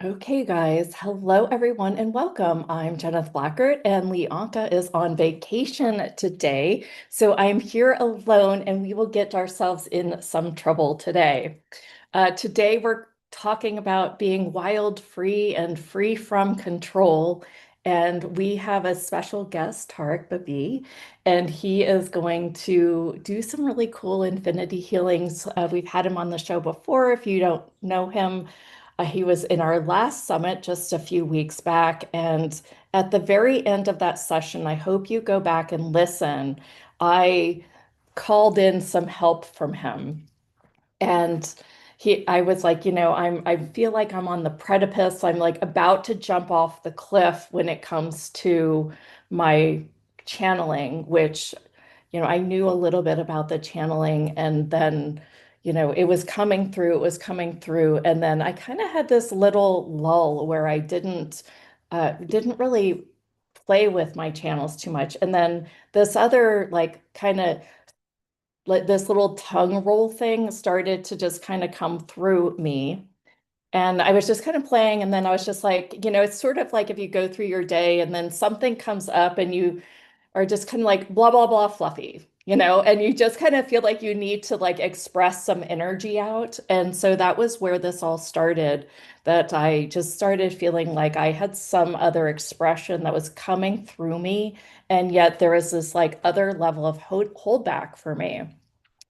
Okay, guys. Hello, everyone, and welcome. I'm Jeneth Blackert, and Leonka is on vacation today. So I'm here alone, and we will get ourselves in some trouble today. Today, we're talking about being wild, free, and free from control. And we have a special guest, Tarek Bibi, and he is going to do some really cool infinity healings. We've had him on the show before. If you don't know him, he was in our last summit just a few weeks back. And at the very end of that session, I hope you go back and listen. I called in some help from him. And I was like, I feel like I'm on the precipice. I'm like about to jump off the cliff when it comes to my channeling, which, I knew a little bit about the channeling and then, it was coming through. And then I kind of had this little lull where I didn't really play with my channels too much. And then this other like kind of like this little tongue roll thing started to just kind of come through me. And I was just kind of playing, and then I was just like, it's sort of like if you go through your day and then something comes up and you are just kind of like blah, blah, blah, fluffy, and you just kind of feel like you need to like express some energy out. And so that was where this all started, that I just started feeling like I had some other expression that was coming through me. And yet there was this like other level of holdback for me.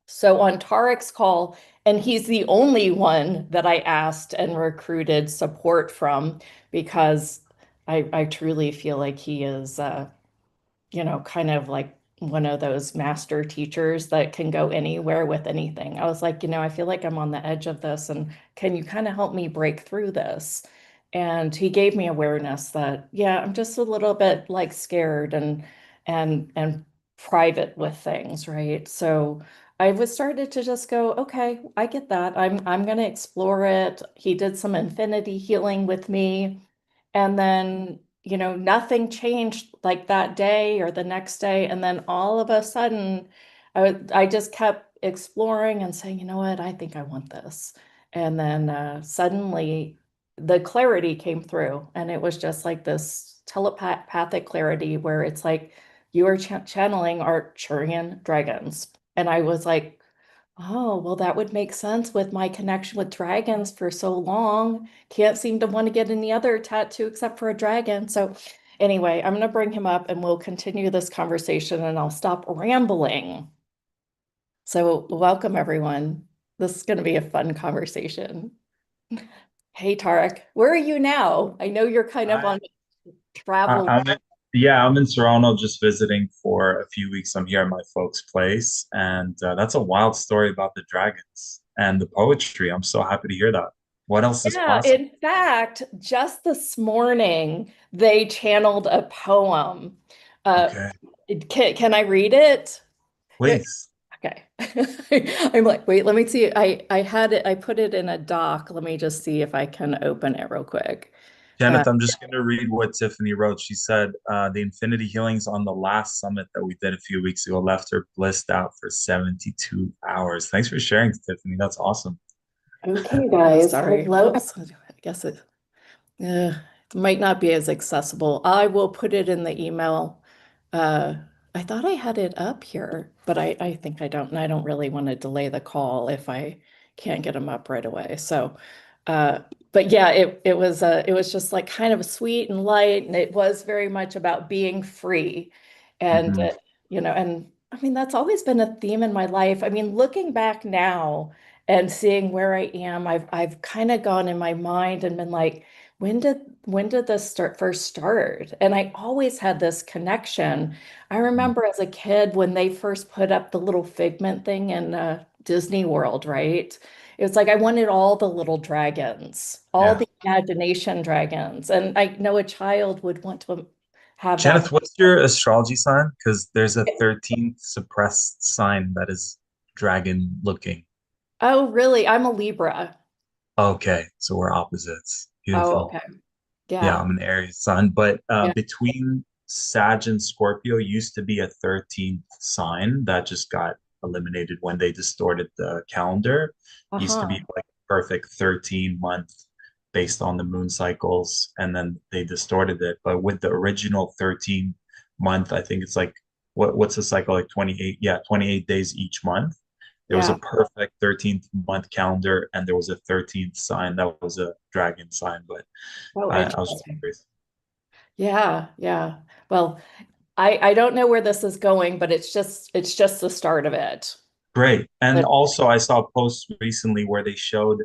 So on Tarek's call, and he's the only one that I asked and recruited support from because I truly feel like he is, kind of like one of those master teachers that can go anywhere with anything. I was like, I feel like I'm on the edge of this, and can you kind of help me break through this? And he gave me awareness that, yeah, I'm just a little bit like scared and private with things, right? So I was started to just go, okay, I get that. I'm gonna explore it. He did some infinity healing with me. And then, nothing changed like that day or the next day. And then all of a sudden, I just kept exploring and saying, you know what, I think I want this. And then suddenly the clarity came through. And it was just like this telepathic clarity where it's like you are channeling Arcturian dragons. And I was like, oh, well, that would make sense with my connection with dragons for so long. Can't seem to want to get any other tattoo except for a dragon. So, anyway, I'm going to bring him up and we'll continue this conversation and I'll stop rambling. So, welcome everyone. This is going to be a fun conversation. Hey, Tarek, where are you now? I know you're kind of I, on travel. I'm in, yeah, I'm in Toronto just visiting for a few weeks. I'm here at my folks' place, and that's a wild story about the dragons and the poetry. I'm so happy to hear that. What else is Yeah, possible? in fact, just this morning they channeled a poem. Uh, Okay, can I read it? please. Okay. I'm like, wait, let me see. I had it, I put it in a doc. Let me just see if I can open it real quick. Uh, Janet, I'm just going to read what Tiffany wrote. She said, the infinity healings on the last summit that we did a few weeks ago left her blissed out for 72 hours. Thanks for sharing, Tiffany. That's awesome. okay, guys. Sorry. Hello. Oops. I guess uh, it might not be as accessible. I will put it in the email. Uh, I thought I had it up here, but I think I don't, and I don't really want to delay the call if I can't get them up right away. So, uh, but yeah, it was just like kind of sweet and light, and it was very much about being free, and Mhm. and I mean that's always been a theme in my life. I mean, looking back now and seeing where I am, I've kind of gone in my mind and been like, when did this first start? And I always had this connection. I remember as a kid when they first put up the little figment thing in Disney World, right? It was like I wanted all the little dragons, all Yeah. the imagination dragons. And I know a child would want to have that. Janet, what's your astrology sign? Because there's a 13th suppressed sign that is dragon looking. Oh, really? I'm a Libra. Okay, so we're opposites. Oh, Beautiful. okay. Yeah, Yeah. I'm an Aries sun, but Yeah. between Sag and Scorpio used to be a 13th sign that just got eliminated when they distorted the calendar. Used to Uh-huh. be like perfect 13 month based on the moon cycles, and then they distorted it. But with the original 13 month, I think it's like what's the cycle like 28? Yeah, 28 days each month. There was a Yeah. perfect 13th month calendar, and there was a 13th sign that was a dragon sign. But Oh, I was just interesting. curious. Yeah, yeah. Well, I don't know where this is going, but it's just the start of it. Great. And But also, I saw a post recently where they showed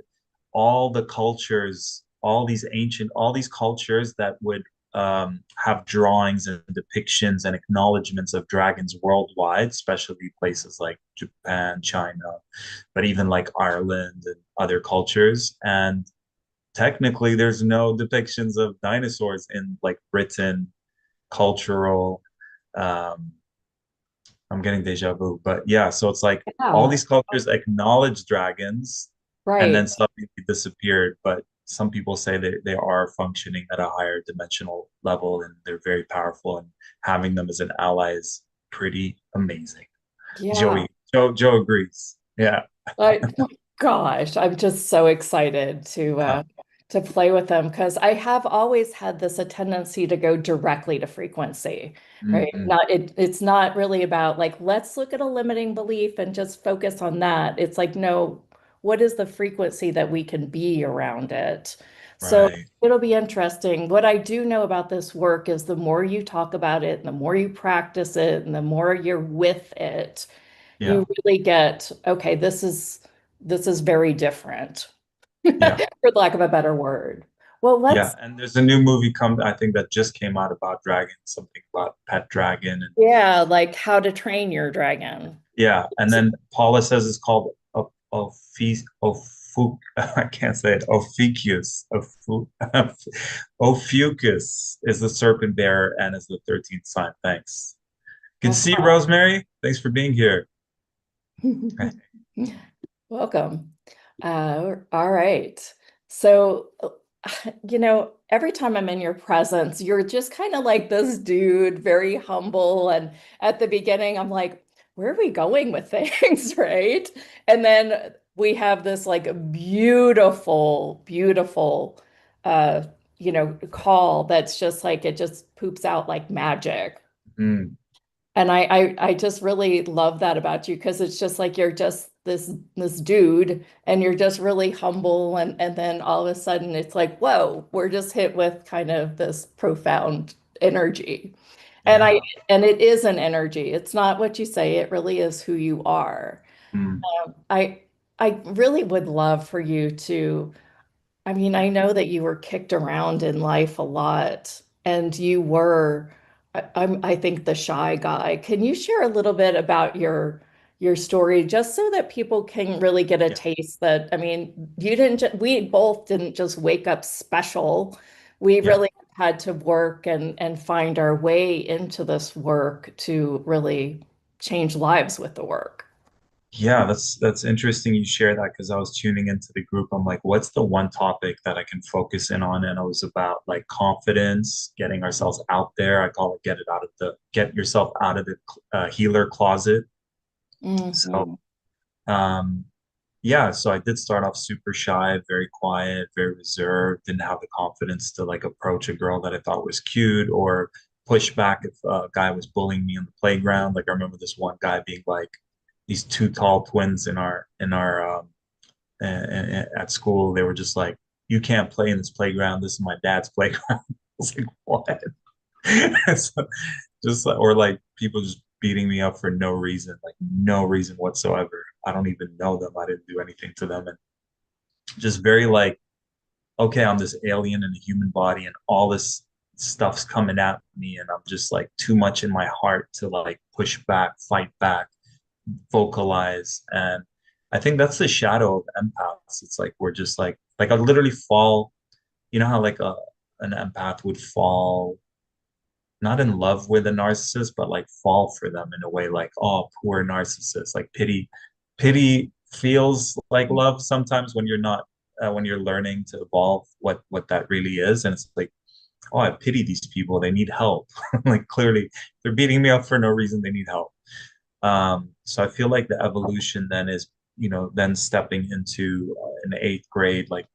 all the cultures, all these cultures that would have drawings and depictions and acknowledgments of dragons worldwide, especially places like Japan, China, but even like Ireland and other cultures. And technically, there's no depictions of dinosaurs in like Britain cultural. Um, I'm getting deja vu, but yeah, so it's like all yeah, these cultures acknowledge dragons and right. then suddenly they disappeared. But some people say they are functioning at a higher dimensional level and they're very powerful, and having them as an ally is pretty amazing. Yeah. Joe agrees. Yeah. Oh my gosh, I'm just so excited Yeah. to play with them because I have always had this a tendency to go directly to frequency, right? Mhm. It's not really about like let's look at a limiting belief and just focus on that. It's like no, what is the frequency that we can be around it? So Right. it'll be interesting. What I do know about this work is the more you talk about it, and the more you practice it, and the more you're with it Yeah. you really get, okay, this is very different, Yeah. for lack of a better word. Well, Yeah. let's, And there's a new movie I think that just came out about dragons, something about pet dragon. And yeah, like how to train your dragon. yeah, and then Paula says it's called I can't say it. Ophiuchus. Ophiuchus is the serpent bearer and is the 13th sign. Thanks. Good to see you, Uh-huh. Rosemary. Thanks for being here. Welcome. All right. So, every time I'm in your presence, you're just kind of like this dude, very humble. And at the beginning, I'm like, where are we going with things, right? And then we have this like beautiful, beautiful, uh, call that's just like it just poops out like magic. Mm, And I just really love that about you because it's just like you're just this dude and you're just really humble and then all of a sudden it's like, whoa, we're just hit with kind of this profound energy. And I yeah. and it is an energy. It's not what you say, it really is who you are. Mm, I I really would love for you to I mean, I know that you were kicked around in life a lot, and you were, I think, the shy guy. Can you share a little bit about your story, just so that people can really get a yeah. taste that, I mean, we both didn't just wake up special. We Yeah. really had to work and find our way into this work to really change lives with the work. Yeah, that's interesting you share that because I was tuning into the group. I'm like, what's the one topic that I can focus in on? And it was about like confidence, getting ourselves out there. I call it get yourself out of the healer closet. So Hmm. um yeah, so I did start off super shy, very quiet, very reserved, didn't have the confidence to like approach a girl that I thought was cute or push back if a guy was bullying me on the playground. Like I remember this one guy being like these two tall twins at school. They were just like, "You can't play in this playground. This is my dad's playground." I was like, "What?" So, just like, or like people just beating me up for no reason, like no reason whatsoever. I don't even know them. I didn't do anything to them, and just very like, okay, I'm this alien in a human body, and all this stuff's coming at me, and I'm just like too much in my heart to like push back, fight back, vocalize. And I think that's the shadow of empaths. It's like we're just like I literally fall, you know how like an empath would fall not in love with a narcissist, but like fall for them in a way like, oh, poor narcissist. Like pity feels like love sometimes when you're not when you're learning to evolve what that really is. And it's like, oh, I pity these people. They need help. Like clearly they're beating me up for no reason. They need help. So I feel like the evolution then is, then stepping into an eighth grade, like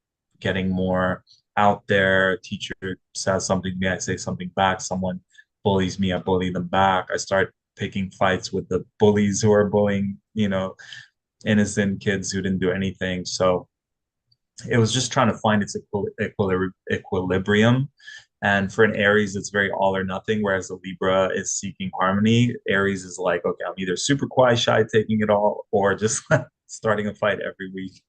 getting more out there. Teacher says something to me, I say something back. Someone bullies me, I bully them back. I start picking fights with the bullies who are bullying, innocent kids who didn't do anything. So it was just trying to find its equilibrium. And for an Aries, it's very all or nothing, whereas the Libra is seeking harmony. Aries is like, okay, I'm either super quiet, shy, taking it all, or just starting a fight every week.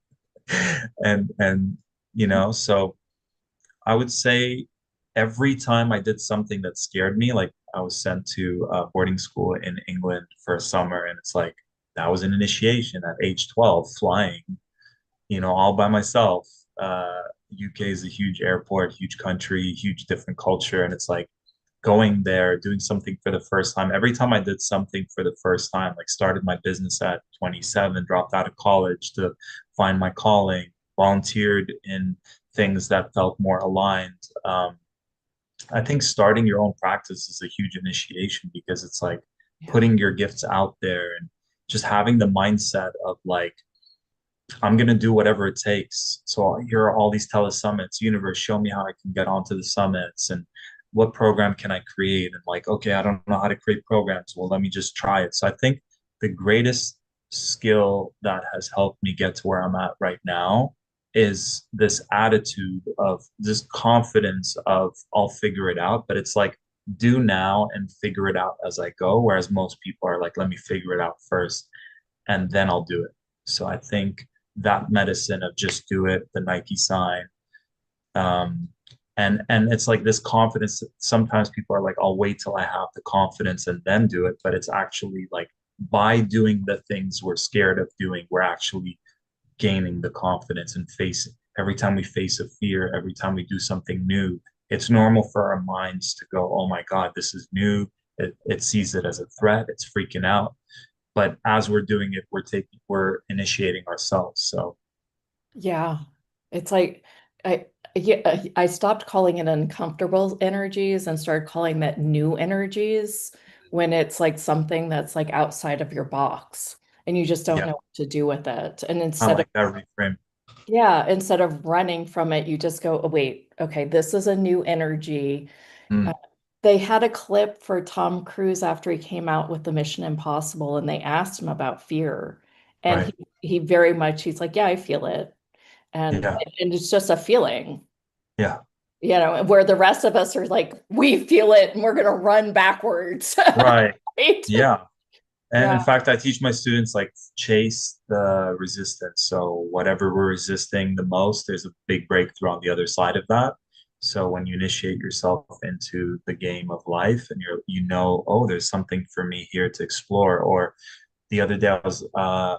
So I would say every time I did something that scared me, like I was sent to boarding school in England for a summer, and it's like that was an initiation at age 12, flying, all by myself. UK is a huge airport, huge country, huge different culture. And it's like going there, doing something for the first time. Every time I did something for the first time, like started my business at 27, dropped out of college to find my calling, volunteered in things that felt more aligned. I think starting your own practice is a huge initiation because it's like Yeah. putting your gifts out there and just having the mindset of like, I'm gonna do whatever it takes. So here are all these telesummits. Universe, show me how I can get onto the summits and what program can I create? And like, okay, I don't know how to create programs. Well, let me just try it. So I think the greatest skill that has helped me get to where I'm at right now is this attitude of this confidence of I'll figure it out. But it's like do now and figure it out as I go. Whereas most people are like, let me figure it out first and then I'll do it. So I think that medicine of just do it, the Nike sign. Um, and it's like this confidence. Sometimes people are like, I'll wait till I have the confidence and then do it. But it's actually like by doing the things we're scared of doing, we're actually gaining the confidence and facing every time we face a fear, every time we do something new, it's normal for our minds to go, oh my God, this is new. It sees it as a threat. It's freaking out. But as we're doing it, we're initiating ourselves. So Yeah. It's like I I stopped calling it uncomfortable energies and started calling that new energies when it's like something that's like outside of your box and you just don't yeah, know what to do with it. And I instead of like that reframe. yeah, instead of running from it, you just go, oh, wait, okay, this is a new energy. Uh, Mm, they had a clip for Tom Cruise after he came out with the Mission Impossible, and they asked him about fear. And right. he very much, he's like, yeah, I feel it. Yeah. And it's just a feeling, Yeah. where the rest of us are like, we feel it and we're gonna run backwards. Right. Right? Yeah. And Yeah. in fact, I teach my students like chase the resistance. So whatever we're resisting the most, there's a big breakthrough on the other side of that. So when you initiate yourself into the game of life and oh, there's something for me here to explore. Or the other day I was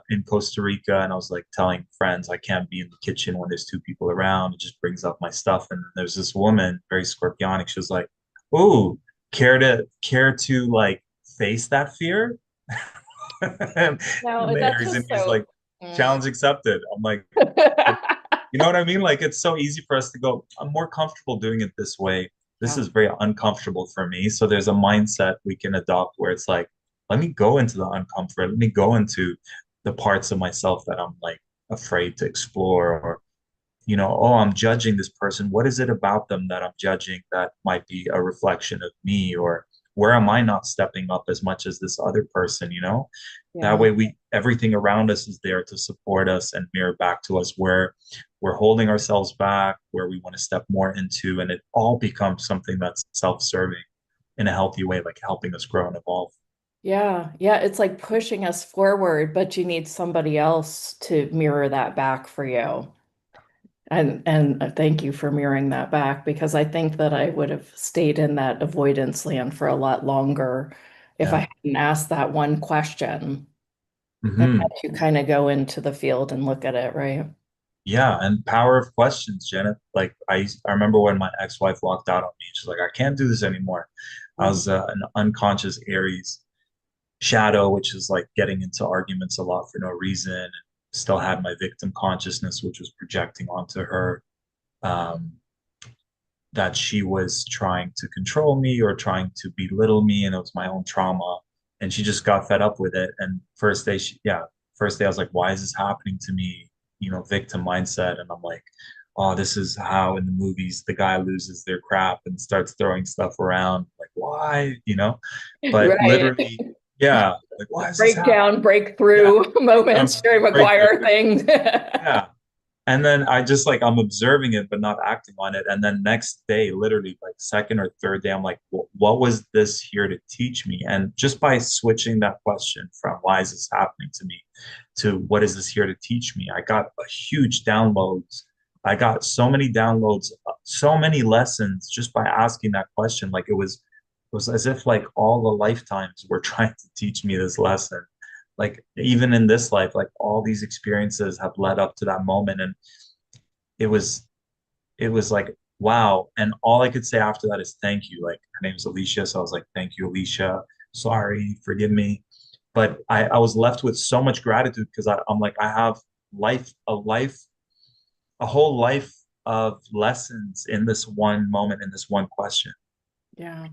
in Costa Rica and I was like telling friends I can't be in the kitchen when there's two people around. It just brings up my stuff. And then there's this woman, very scorpionic. She was like, "Oh, care to like face that fear?" No, And the that's Aries in just me is so. like, challenge accepted. I'm like, you know what I mean? Like it's so easy for us to go, I'm more comfortable doing it this way. This Yeah. is very uncomfortable for me. So there's a mindset we can adopt where it's like, let me go into the uncomfort. Let me go into the parts of myself that I'm like afraid to explore or, oh, I'm judging this person. What is it about them that I'm judging that might be a reflection of me? Or where am I not stepping up as much as this other person? That Yeah. way everything around us is there to support us and mirror back to us where we're holding ourselves back, where we want to step more into, and it all becomes something that's self-serving in a healthy way, like helping us grow and evolve. Yeah, yeah, it's like pushing us forward, but you need somebody else to mirror that back for you. And thank you for mirroring that back because I think that I would have stayed in that avoidance land for a lot longer if Yeah. I hadn't asked that one question and Hmm. had to kind of go into the field and look at it, right? Yeah, and power of questions, Jenna. Like I remember when my ex-wife walked out on me. She's like, "I can't do this anymore." I Mm. was an unconscious Aries shadow, which is like getting into arguments a lot for no reason, and still had my victim consciousness, which was projecting onto her um, that she was trying to control me or trying to belittle me, and it was my own trauma. And she just got fed up with it. And first day I was like, "Why is this happening to me?" Victim mindset, and I'm like, oh, this is how in the movies the guy loses their crap and starts throwing stuff around. Like, why? But Right. literally, yeah, like, why is this happening? Breakdown, Yeah, breakthrough breakdown, moments, Jerry breakthrough. Maguire things. Yeah. And then I just like I'm observing it but not acting on it. And then next day, literally like second or third day, I'm like, what was this here to teach me? And just by switching that question from why is this happening to me to what is this here to teach me, I got a huge downloads. I got so many downloads, so many lessons just by asking that question. Like it was as if like all the lifetimes were trying to teach me this lesson. Like even in this life, like all these experiences have led up to that moment. And it was it was like, wow. And all I could say after that is thank you. Like her name's Alicia. So I was like, thank you, Alicia. Sorry, forgive me. But I was left with so much gratitude because I'm like, I have life, a whole life of lessons in this one moment, in this one question. Yeah.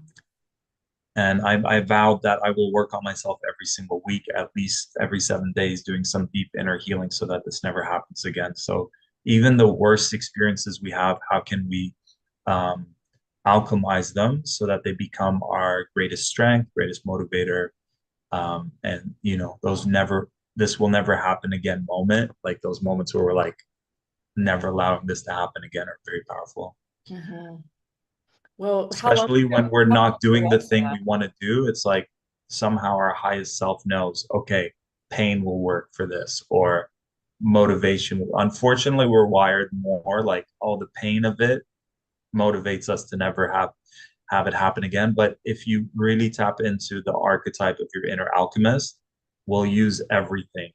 And I vowed that I will work on myself every single week, at least every 7 days, doing some deep inner healing so that this never happens again. So even the worst experiences we have, how can we um, alchemize them so that they become our greatest strength, greatest motivator, and those never, this will never happen again moment, like those moments where we're like never allowing this to happen again are very powerful. Hmm. Well, Especially when we're how long not ago doing the was thing that? we want to do. It's like somehow our highest self knows, okay, pain will work for this, or motivation. Unfortunately, we're wired more like all the pain of it motivates us to never have it happen again. But if you really tap into the archetype of your inner alchemist, we'll use everything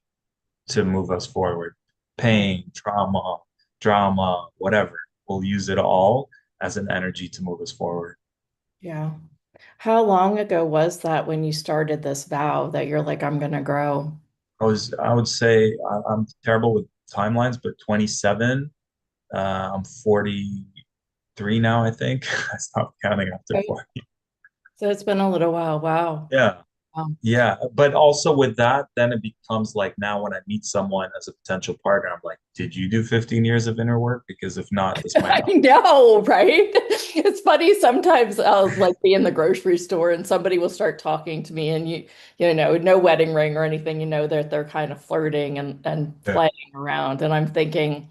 to move us forward. Pain, trauma, drama, whatever. We'll use it all as an energy to move us forward. Yeah. How long ago was that when you started this vow that you're like, I'm gonna grow? I would say I'm terrible with timelines, but 27. I'm 43 now, I think. I stopped counting after Okay. 40. So it's been a little while. Wow. Yeah. Um, Yeah. But also with that, then it becomes like now when I meet someone as a potential partner, I'm like, did you do 15 years of inner work? Because if not, this might I not. know, right? It's funny sometimes I'll like be in the grocery store and somebody will start talking to me and no wedding ring or anything, that they're kind of flirting and Yeah. playing around. And I'm thinking,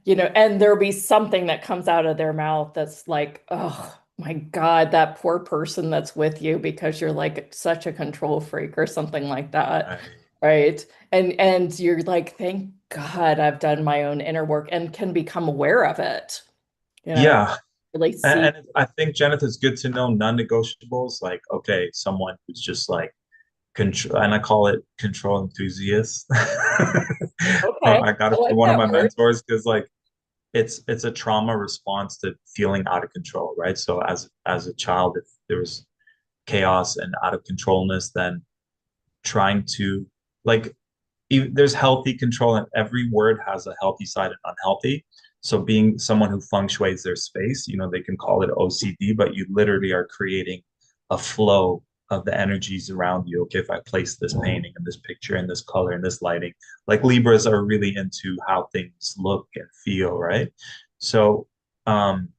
and there'll be something that comes out of their mouth that's like, oh my God, that poor person that's with you because you're like such a control freak or something like that. Right. Right. And you're like, thank God I've done my own inner work and can become aware of it, you know, Yeah. really And, see. and I think, Jennifer, it's good to know non-negotiables. Like, okay, someone who's just like control, and I call it control enthusiast. Okay. I got I it from like one of that my word. mentors because like it's a trauma response to feeling out of control, right? So as a child, if there was chaos and out of controlness, then trying to like there's healthy control, and every word has a healthy side and unhealthy. So being someone who feng shui's their space, they can call it OCD, but you literally are creating a flow of the energies around you. Okay, if I place this painting and this picture and this color and this lighting, like Libras are really into how things look and feel, right? So, um,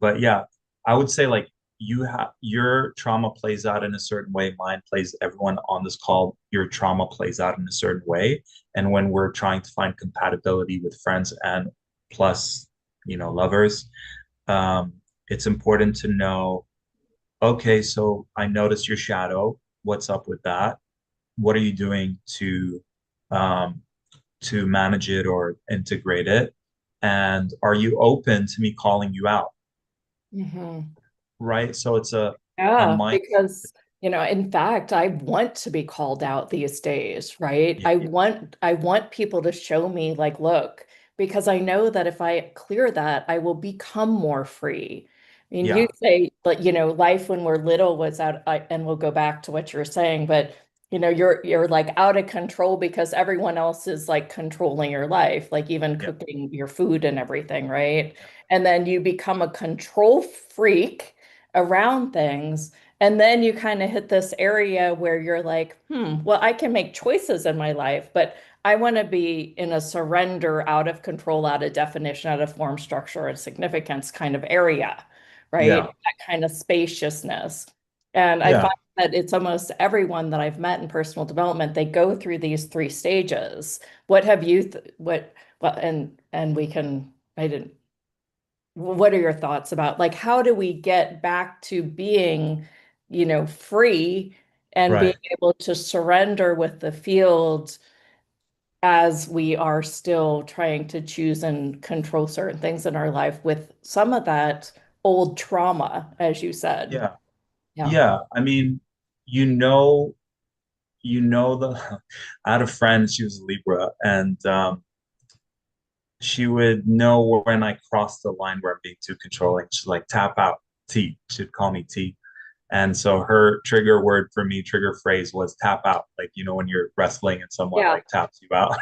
but yeah, I would say like you have your trauma plays out in a certain way. Mine plays, everyone on this call, your trauma plays out in a certain way. And when we're trying to find compatibility with friends and plus, lovers, um, it's important to know, okay, so I noticed your shadow. What's up with that? What are you doing um, to manage it or integrate it? And are you open to me calling you out? Hmm. Right? So it's a Yeah, mind. because in fact, I want to be called out these days, right? Yeah, I want people to show me like, look, because I know that if I clear that, I will become more free. I mean, you yeah, say, but life when we're little was out, and we'll go back to what you were saying, but you're like out of control because everyone else is like controlling your life, like even yeah, cooking your food and everything, right? yeah, And then you become a control freak around things. And then you kind of hit this area where you're like, well, I can make choices in my life, but I want to be in a surrender, out of control, out of definition, out of form, structure, and significance kind of area, right? Yeah. That kind of spaciousness. And I Yeah. find that it's almost everyone that I've met in personal development, they go through these three stages. What have you, well, and we can, I didn't, what are your thoughts about like how do we get back to being, free and being Right. able to surrender with the field as we are still trying to choose and control certain things in our life with some of that old trauma, as you said. Yeah. Yeah. Yeah. I mean, you know, the I had a friend, she was a Libra, and she would know when I crossed the line where I'm being too controlling. She'd like tap out T. She'd call me T. And so her trigger word for me, trigger phrase was tap out. Like, when you're wrestling and someone Yeah. like taps you out.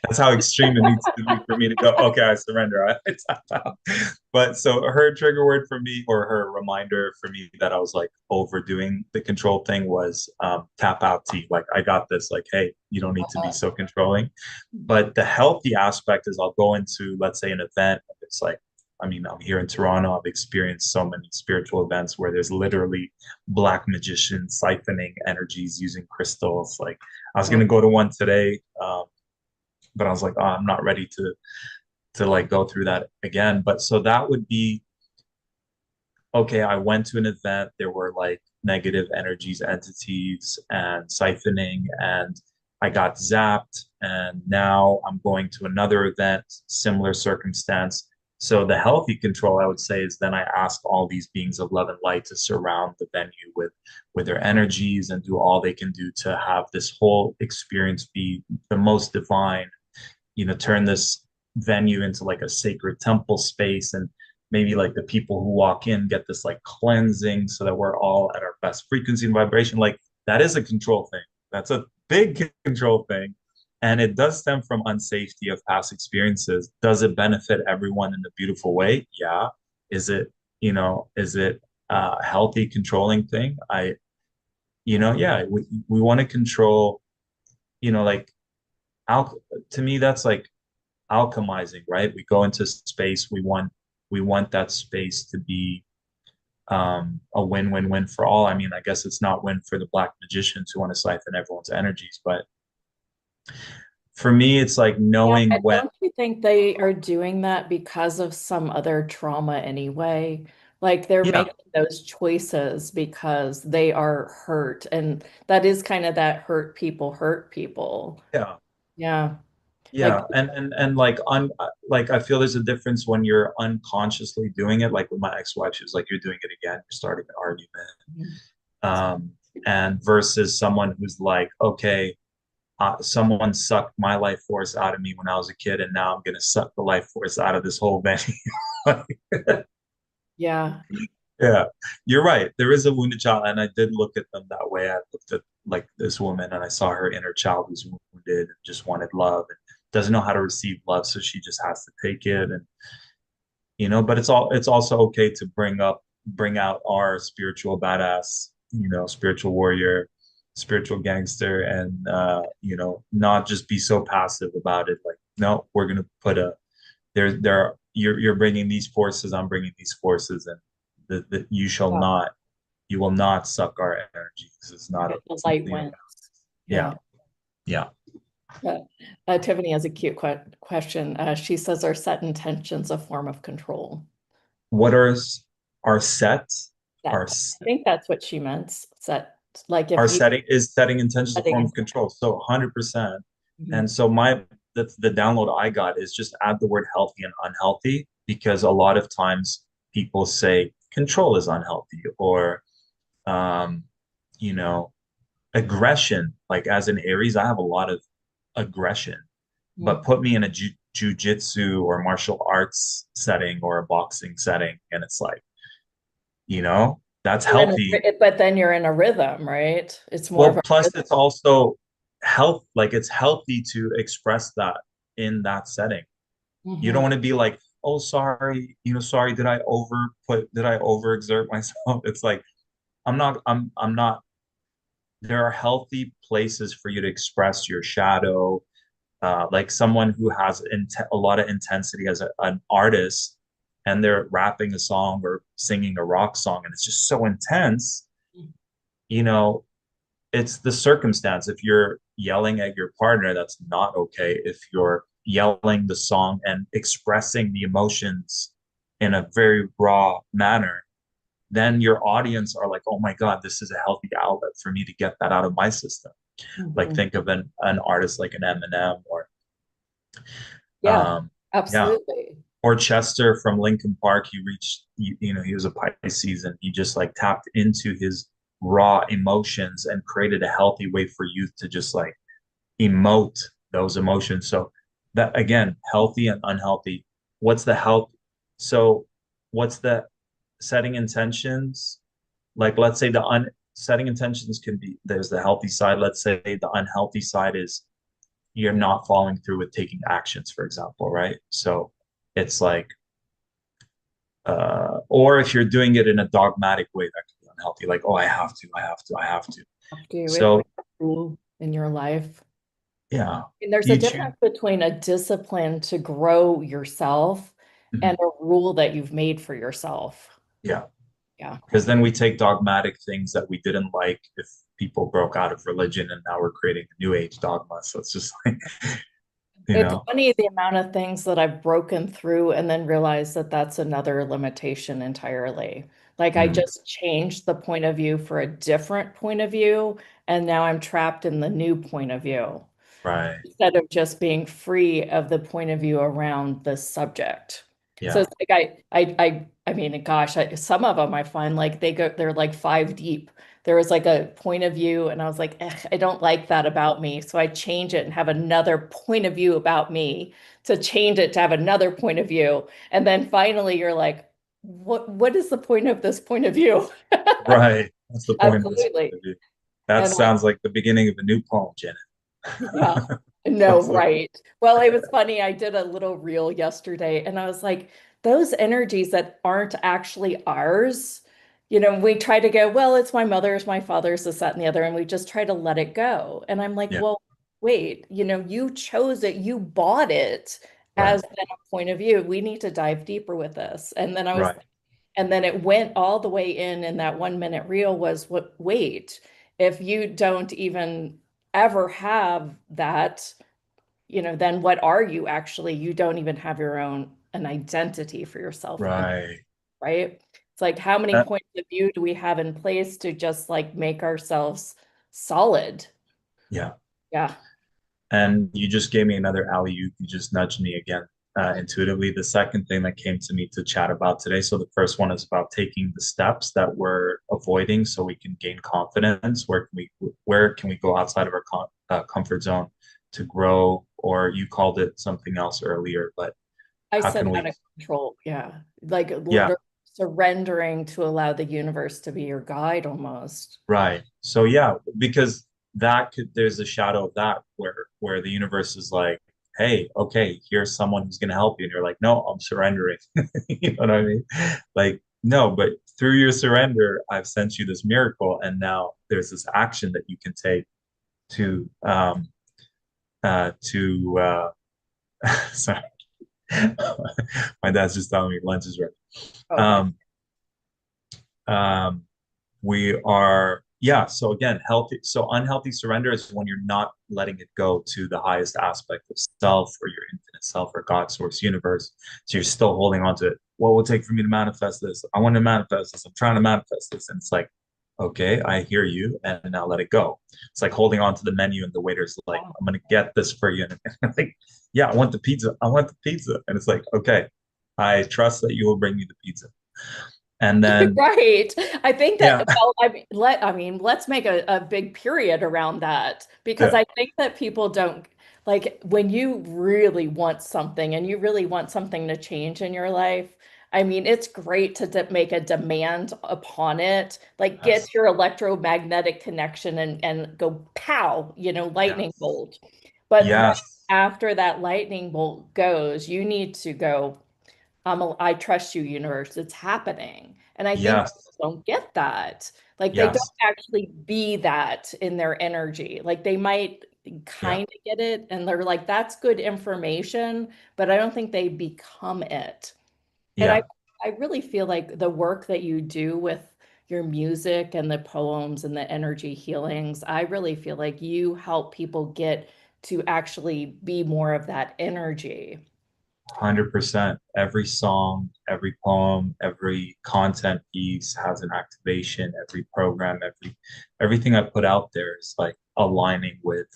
That's how extreme it needs to be for me to go, okay, I surrender. I tap out. But so her trigger word for me, or her reminder for me that I was like overdoing the control thing, was tap out T. Like, I got this. Like, hey, you don't need to be Uh, so controlling. But the healthy aspect is I'll go into, let's say, an event. It's like, I mean, I'm here in Toronto. I've experienced so many spiritual events where there's literally black magicians siphoning energies using crystals. Like, I was yeah. gonna go to one today, but I was like, oh, I'm not ready to like go through that again. But so that would be okay. I went to an event. There were like negative energies, entities, and siphoning, and I got zapped. And now I'm going to another event, similar circumstance. So the healthy control, I would say, is then I ask all these beings of love and light to surround the venue with their energies and do all they can do to have this whole experience be the most divine, turn this venue into like a sacred temple space, and maybe like the people who walk in get this like cleansing so that we're all at our best frequency and vibration. Like, that is a control thing. That's a big control thing. And it does stem from unsafety of past experiences. Does it benefit everyone in a beautiful way? Yeah. Is it, is it a healthy controlling thing? Yeah, we want to control, like al to me, that's like alchemizing, right? We go into space, we want that space to be a win-win-win for all. I mean, I guess it's not win for the black magicians who want to siphon everyone's energies, but for me, it's like Yeah, knowing and when, don't you think they are doing that because of some other trauma anyway? Like they're yeah, making those choices because they are hurt, and that is kind of that hurt people. yeah, Yeah. Like, yeah, and like like I feel there's a difference when you're unconsciously doing it. Like with my ex-wife, she was like, "You're doing it again. You're starting an argument." Um, and versus someone who's like, "Okay, someone sucked my life force out of me when I was a kid, and now I'm gonna suck the life force out of this whole venue." yeah. Yeah, you're right. There is a wounded child, and I did look at them that way. I looked at like this woman, and I saw her inner child was wounded and just wanted love and doesn't know how to receive love, so she just has to take it. And but it's also okay to bring out our spiritual badass, spiritual warrior, spiritual gangster, and not just be so passive about it. Like, no, we're gonna put a you're bringing these forces, I'm bringing these forces, and the Yeah. you will not suck our energy. This is not Okay, the light something wins. about. Yeah. Yeah, yeah. Uh, Tiffany has a cute question. She says, "Are set intentions a form of control?" What are set are Set. I think that's what she meant. Set. Like our if you setting intentions a setting form in. of control. So 100%. And Mhm. so the download I got is just add the word healthy and unhealthy, because a lot of times people say control is unhealthy, or um, you know, aggression. Like, as an Aries, I have a lot of aggression, but Mhm. put me in a jujitsu or martial arts setting or a boxing setting, and it's like, that's You're in healthy. but then you're in a rhythm, right? It's more of Well, a plus rhythm. it's also health, like it's healthy to express that in that setting. You don't Mhm. want to be like, oh, sorry, sorry, did I overexert myself? It's like, I'm not there are healthy places for you to express your shadow. Like someone who has a lot of intensity as an artist, and they're rapping a song or singing a rock song, and it's just so intense. You know, it's the circumstance. If you're yelling at your partner, that's not okay. If you're yelling the song and expressing the emotions in a very raw manner, then your audience are like, oh my God, this is a healthy outlet for me to get that out of my system. Like Mhm. think of an artist like an Eminem or Yeah, um yeah, absolutely. or Chester from Linkin Park. He reached, he was a Pisces, and he just like tapped into his raw emotions and created a healthy way for youth to just like emote those emotions. So that again, healthy and unhealthy. What's the health? So what's the setting intentions? Like let's say setting intentions can be, there's the healthy side. Let's say the unhealthy side is you're not following through with taking actions, for example, right? So it's like or if you're doing it in a dogmatic way, that can be unhealthy. Like, oh, I have to, I have to, I have to. Have to. It's So like a rule in your life. yeah, And there's a you choose. difference between a discipline to grow yourself Mhm. and a rule that you've made for yourself. Yeah, Yeah. because then we take dogmatic things that we didn't like if people broke out of religion, and now we're creating a new age dogma. So it's just like, you It's know, funny the amount of things that I've broken through and then realized that that's another limitation entirely. Like I mm, just changed the point of view for a different point of view, and now I'm trapped in the new point of view right, instead of just being free of the point of view around the subject. So yeah, it's like I mean, gosh, some of them I find like they're like five deep. There was like a point of view, and I was like, I don't like that about me. So I change it and have another point of view about me to change it to have another point of view. And then finally you're like, what is the point of this point of view? right. That's the point of this Absolutely. movie. That And I sounds like the beginning of a new poem, Janet. Yeah. No, That's like, right. Well, it was funny. I did a little reel yesterday and I was like, those energies that aren't actually ours, we try to go, well, it's my mother's, my father's, this, that, and the other, and we just try to let it go. And I'm like, yeah, well, wait, you chose it, you bought it right, as then a point of view. We need to dive deeper with this. right, And then it went all the way in that 1 minute reel was what, wait, if you don't even ever have that, then what are you actually? You don't even have your own an identity for yourself in, right. right? It's like how many Uh, points of view do we have in place to just like make ourselves solid? yeah. Yeah. And you just gave me another alley-oop. You just nudged me again intuitively. The second thing that came to me to chat about today. So the first one is about taking the steps that we're avoiding so we can gain confidence. Where can we go outside of our comfort zone to grow? Or you called it something else earlier, but I how said can out we? of control. Yeah. Like Yeah, surrendering to allow the universe to be your guide almost. right. So yeah, because there's a shadow of that where the universe is like, hey, okay, here's someone who's gonna help you. And you're like, no, I'm surrendering. You know what I mean? Like, no, but through your surrender, I've sent you this miracle, and now there's this action that you can take to sorry. My dad's just telling me lunch is ready. Okay. Um, um, we are, yeah, so again, healthy, so unhealthy surrender is when you're not letting it go to the highest aspect of self or your infinite self or God source universe. So you're still holding on to it. What will it take for me to manifest this? I want to manifest this. I'm trying to manifest this. And it's like, okay, I hear you, and now let it go. It's like holding on to the menu, and the waiter's like, Wow. I'm gonna get this for you. And I'm like, yeah, I want the pizza. I want the pizza. And it's like, okay, I trust that you will bring me the pizza. And then Right. I think yeah, that, well, I mean, let's make a big period around that because yeah, I think that people don't like when you really want something and you really want something to change in your life. I mean, it's great to make a demand upon it, like yes, get your electromagnetic connection and go pow, lightning yes. bolt. But right Yes. after that lightning bolt goes, you need to go, I trust you, universe. It's happening. And I think people Yes. don't get that. Like they don't Yes. actually be that in their energy. Like they might Yeah. kind of get it and they're like, that's good information, but I don't think they become it. And Yeah. I really feel like the work that you do with your music and the poems and the energy healings, I really feel like you help people get to actually be more of that energy. 100%. Every song, every poem, every content piece has an activation. Every program, everything I put out there is like aligning with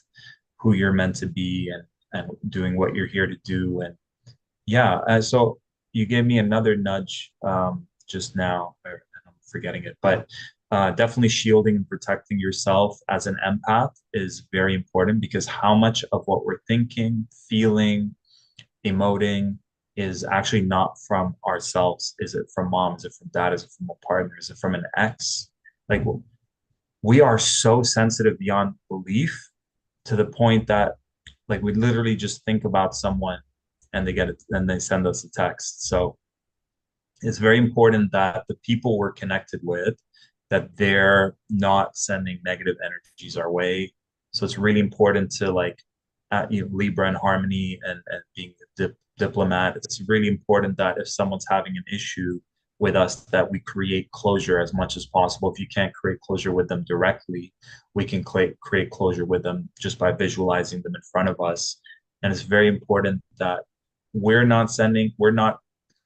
who you're meant to be and doing what you're here to do. And yeah, so you gave me another nudge just now. I'm forgetting it, but definitely shielding and protecting yourself as an empath is very important because how much of what we're thinking, feeling, emoting is actually not from ourselves. Is it from mom? Is it from dad? Is it from a partner? Is it from an ex? Like we are so sensitive beyond belief to the point that like we literally just think about someone and they get it and they send us a text. So it's very important that the people we're connected with that they're not sending negative energies our way. So it's really important to like Libra and harmony and being a diplomat. It's really important that if someone's having an issue with us that we create closure as much as possible. If you can't create closure with them directly, we can create closure with them just by visualizing them in front of us. And it's very important that we're not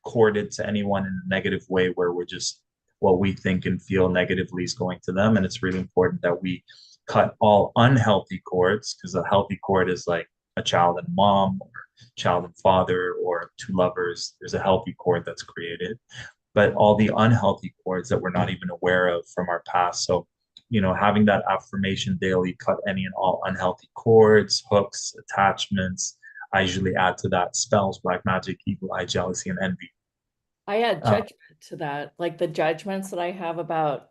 corded to anyone in a negative way where we're just what we think and feel negatively is going to them. And it's really important that we cut all unhealthy cords because a healthy cord is like a child and mom or child and father or two lovers. There's a healthy cord that's created, but all the unhealthy cords that we're not even aware of from our past. So, having that affirmation daily, cut any and all unhealthy cords, hooks, attachments. I usually add to that spells, black magic, evil eye, jealousy, and envy. I add Uh, judgment to that, like the judgments that I have about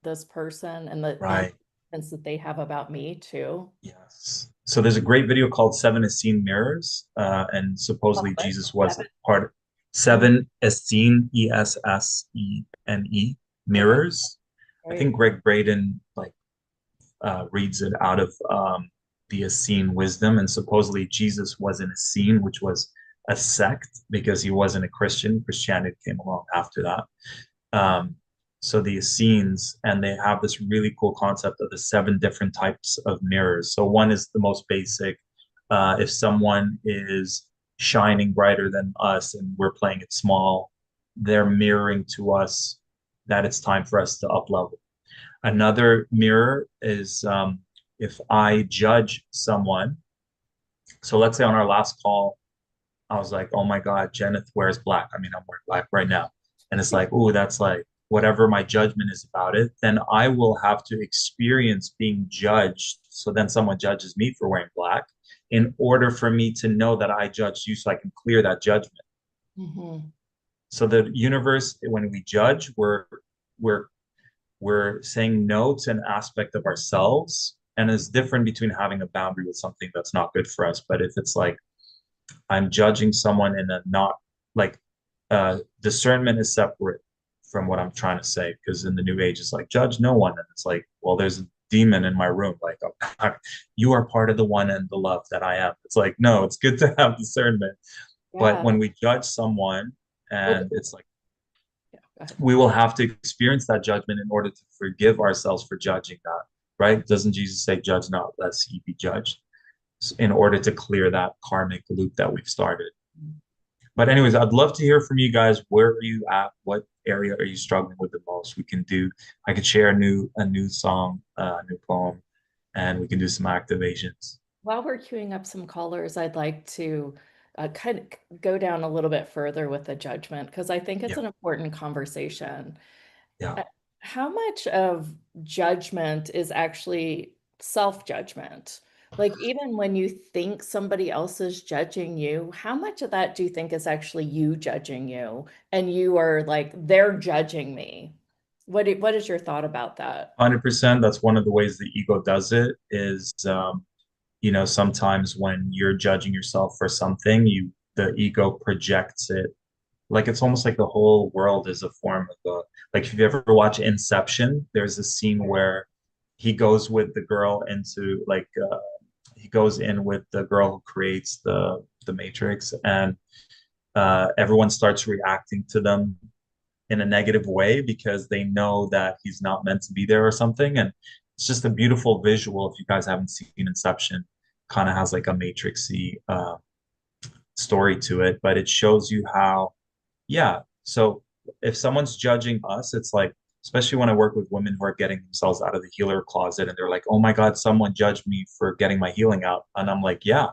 this person and the right. judgments that they have about me too. Yes. So there's a great video called Seven Essene Mirrors, and Oh, supposedly what? Jesus was Seven? part Mhm. seven Essene, Essene Okay, mirrors. I right. think Greg Braden like reads it out of the Essene wisdom, and supposedly Jesus was an Essene, which was a sect because he wasn't a Christian. Christianity came along after that. Um, so the Essenes, and they have this really cool concept of the seven different types of mirrors. So one is the most basic. If someone is shining brighter than us and we're playing it small, they're mirroring to us that it's time for us to up level. Another mirror is if I judge someone. So let's say on our last call, I was like, oh my God, Jeneth wears black. I mean, I'm wearing black right now. And it's like, oh, that's like whatever my judgment is about it, then I will have to experience being judged. So then someone judges me for wearing black in order for me to know that I judged you so I can clear that judgment. Hmm. So the universe, when we judge, we're we're saying no to an aspect of ourselves. And it's different between having a boundary with something that's not good for us. But if it's like I'm judging someone in a not like discernment is separate from what I'm trying to say because in the new age it's like judge no one and it's like well there's a demon in my room like you are part of the one and the love that I am. It's like no, it's good to have discernment, but Yeah. when we judge someone Well, and it's like yeah, go ahead. we will have to experience that judgment in order to forgive ourselves for judging that, right? Doesn't Jesus say judge not lest ye be judged in order to clear that karmic loop that we've started? But anyways, I'd love to hear from you guys. Where are you at? What area are you struggling with the most? We can do. I could share a new song, a new poem, and we can do some activations. While we're queuing up some callers, I'd like to kind of go down a little bit further with the judgment because I think it's Yeah, an important conversation. yeah, Uh, How much of judgment is actually self-judgment? Like, even when you think somebody else is judging you, how much of that do you think is actually you judging you? And you are like, they're judging me. What is your thought about that? 100%. That's one of the ways the ego does it. Is sometimes when you're judging yourself for something, the ego projects it like it's almost like the whole world is a form of a, like if you ever watch Inception, there's a scene where he goes with the girl into like he goes in with the girl who creates the Matrix, and everyone starts reacting to them in a negative way because they know that he's not meant to be there or something. And it's just a beautiful visual. If you guys haven't seen Inception, kind of has like a matrixy story to it, but it shows you how, yeah. So if someone's judging us, it's like, especially when I work with women who are getting themselves out of the healer closet and they're like, oh my God, someone judged me for getting my healing out. And I'm like, yeah,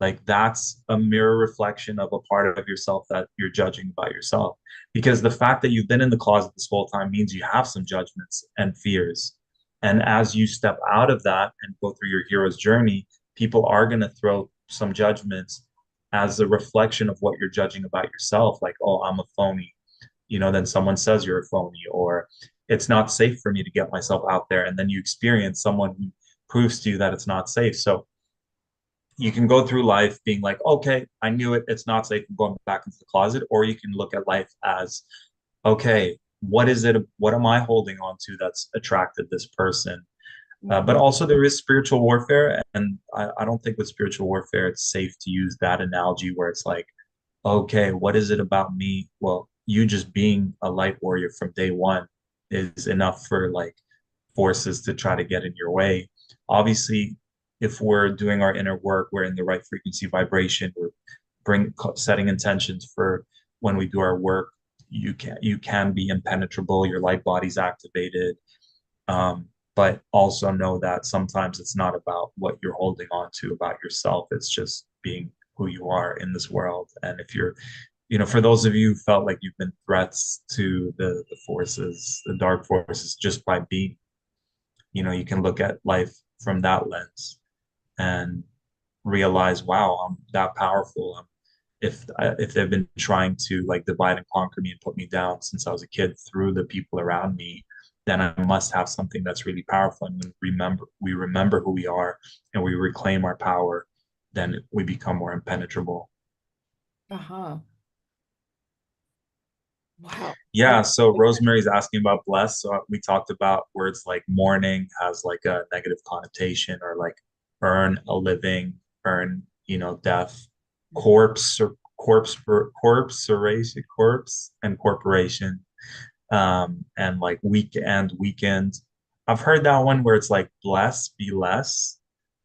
like that's a mirror reflection of a part of yourself that you're judging about yourself. Because the fact that you've been in the closet this whole time means you have some judgments and fears. And as you step out of that and go through your hero's journey, people are going to throw some judgments as a reflection of what you're judging about yourself. Like, oh, I'm a phony. Then someone says you're a phony, or it's not safe for me to get myself out there. And then you experience someone who proves to you that it's not safe. So you can go through life being like, okay, I knew it. It's not safe. I'm going back into the closet. Or you can look at life as, okay, what is it? What am I holding on to that's attracted this person? But Mhm. also, there is spiritual warfare. And I don't think with spiritual warfare, it's safe to use that analogy where it's like, okay, what is it about me? Well, you just being a light warrior from day one is enough for like forces to try to get in your way. Obviously, if we're doing our inner work, we're in the right frequency vibration, we're setting intentions for when we do our work, you can be impenetrable, your light body's activated. But also know that sometimes it's not about what you're holding on to about yourself. It's just being who you are in this world. And if you're, for those of you who felt like you've been threats to the forces, the dark forces, just by being, you can look at life from that lens and realize, wow, I'm that powerful. If they've been trying to like divide and conquer me and put me down since I was a kid through the people around me, then I must have something that's really powerful. And when we remember who we are and we reclaim our power, then we become more impenetrable. Uh-huh. Wow. Yeah, so Rosemary's asking about blessed. So we talked about words like mourning has like a negative connotation, or like earn a living, earn, death, corpse or corpse and corporation, and like weekend. I've heard that one where it's like bless, be less.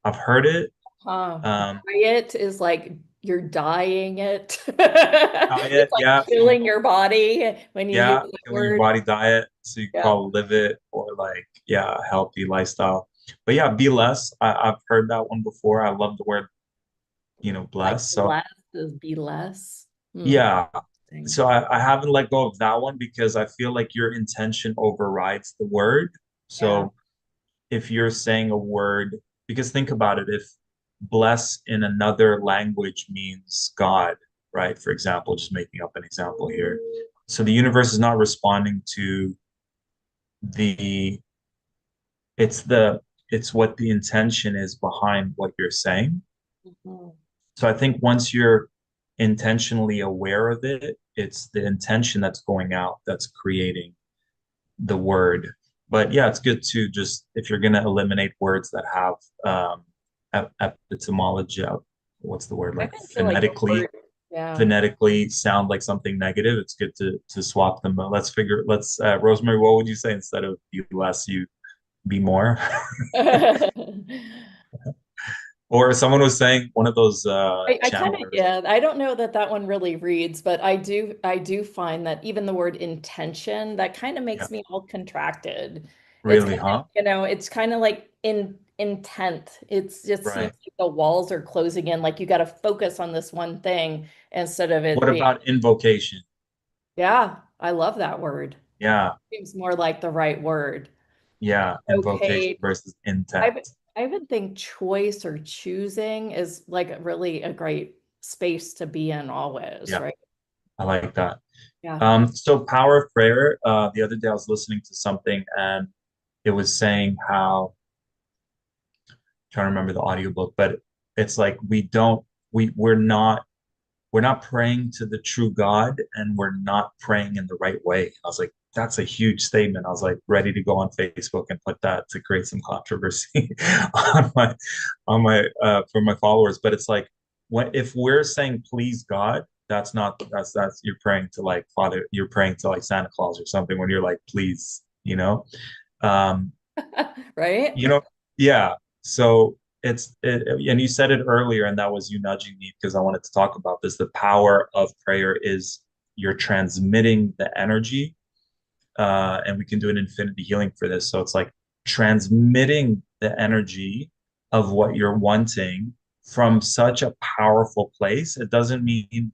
I've heard it. Huh. Um, Diet is like you're dying it. diet, It's like yeah, killing your body when you use yeah, that killing your word. body diet, so you can Yeah. call it live it, or like, yeah, a healthy lifestyle. But yeah, be less. I've heard that one before. I love the word, Like bless. So less is be less. Hmm. yeah. Interesting. So I haven't let go of that one because I feel like your intention overrides the word. Yeah. So if you're saying a word, because think about it, if bless in another language means God, right? For example, just making up an example here. So the universe is not responding to the it's the it's what the intention is behind what you're saying. Mhm. So I think once you're intentionally aware of it, it's the intention that's going out that's creating the word. But yeah, it's good to just, if you're going to eliminate words that have etymology, what's the word, I like even feel like the word, phonetically yeah. phonetically sound like something negative. It's good to swap them. But let's Rosemary, what would you say instead of be less, you be more? Or someone was saying one of those I kind of, channelers. yeah, I don't know that that one really reads, but I do find that even the word intention, that kind of Yeah, makes me all contracted. It's really, kind of, huh? it's kind of like in intent. It's just seems Right. like the walls are closing in, like you got to focus on this one thing instead of it What being, about invocation? yeah, I love that word. Yeah, Seems more like the right word. yeah, invocation Okay. versus intent. I I would think choice or choosing is like really a great space to be in always, Yeah, right? I like that. Yeah. So power of prayer. The other day I was listening to something and it was saying how, trying to remember the audiobook, but it's like we're not. we're not praying to the true God and we're not praying in the right way. I was like, that's a huge statement. I was like ready to go on Facebook and put that to create some controversy on my for my followers. But it's like when if we're saying please God, that's not that's you're praying to like Father, you're praying to like Santa Claus or something when you're like please, you know. Um, Right? you know, yeah. So and you said it earlier, and that was you nudging me because I wanted to talk about this. The power of prayer is you're transmitting the energy, and we can do an infinity healing for this. So it's like transmitting the energy of what you're wanting from such a powerful place. It doesn't mean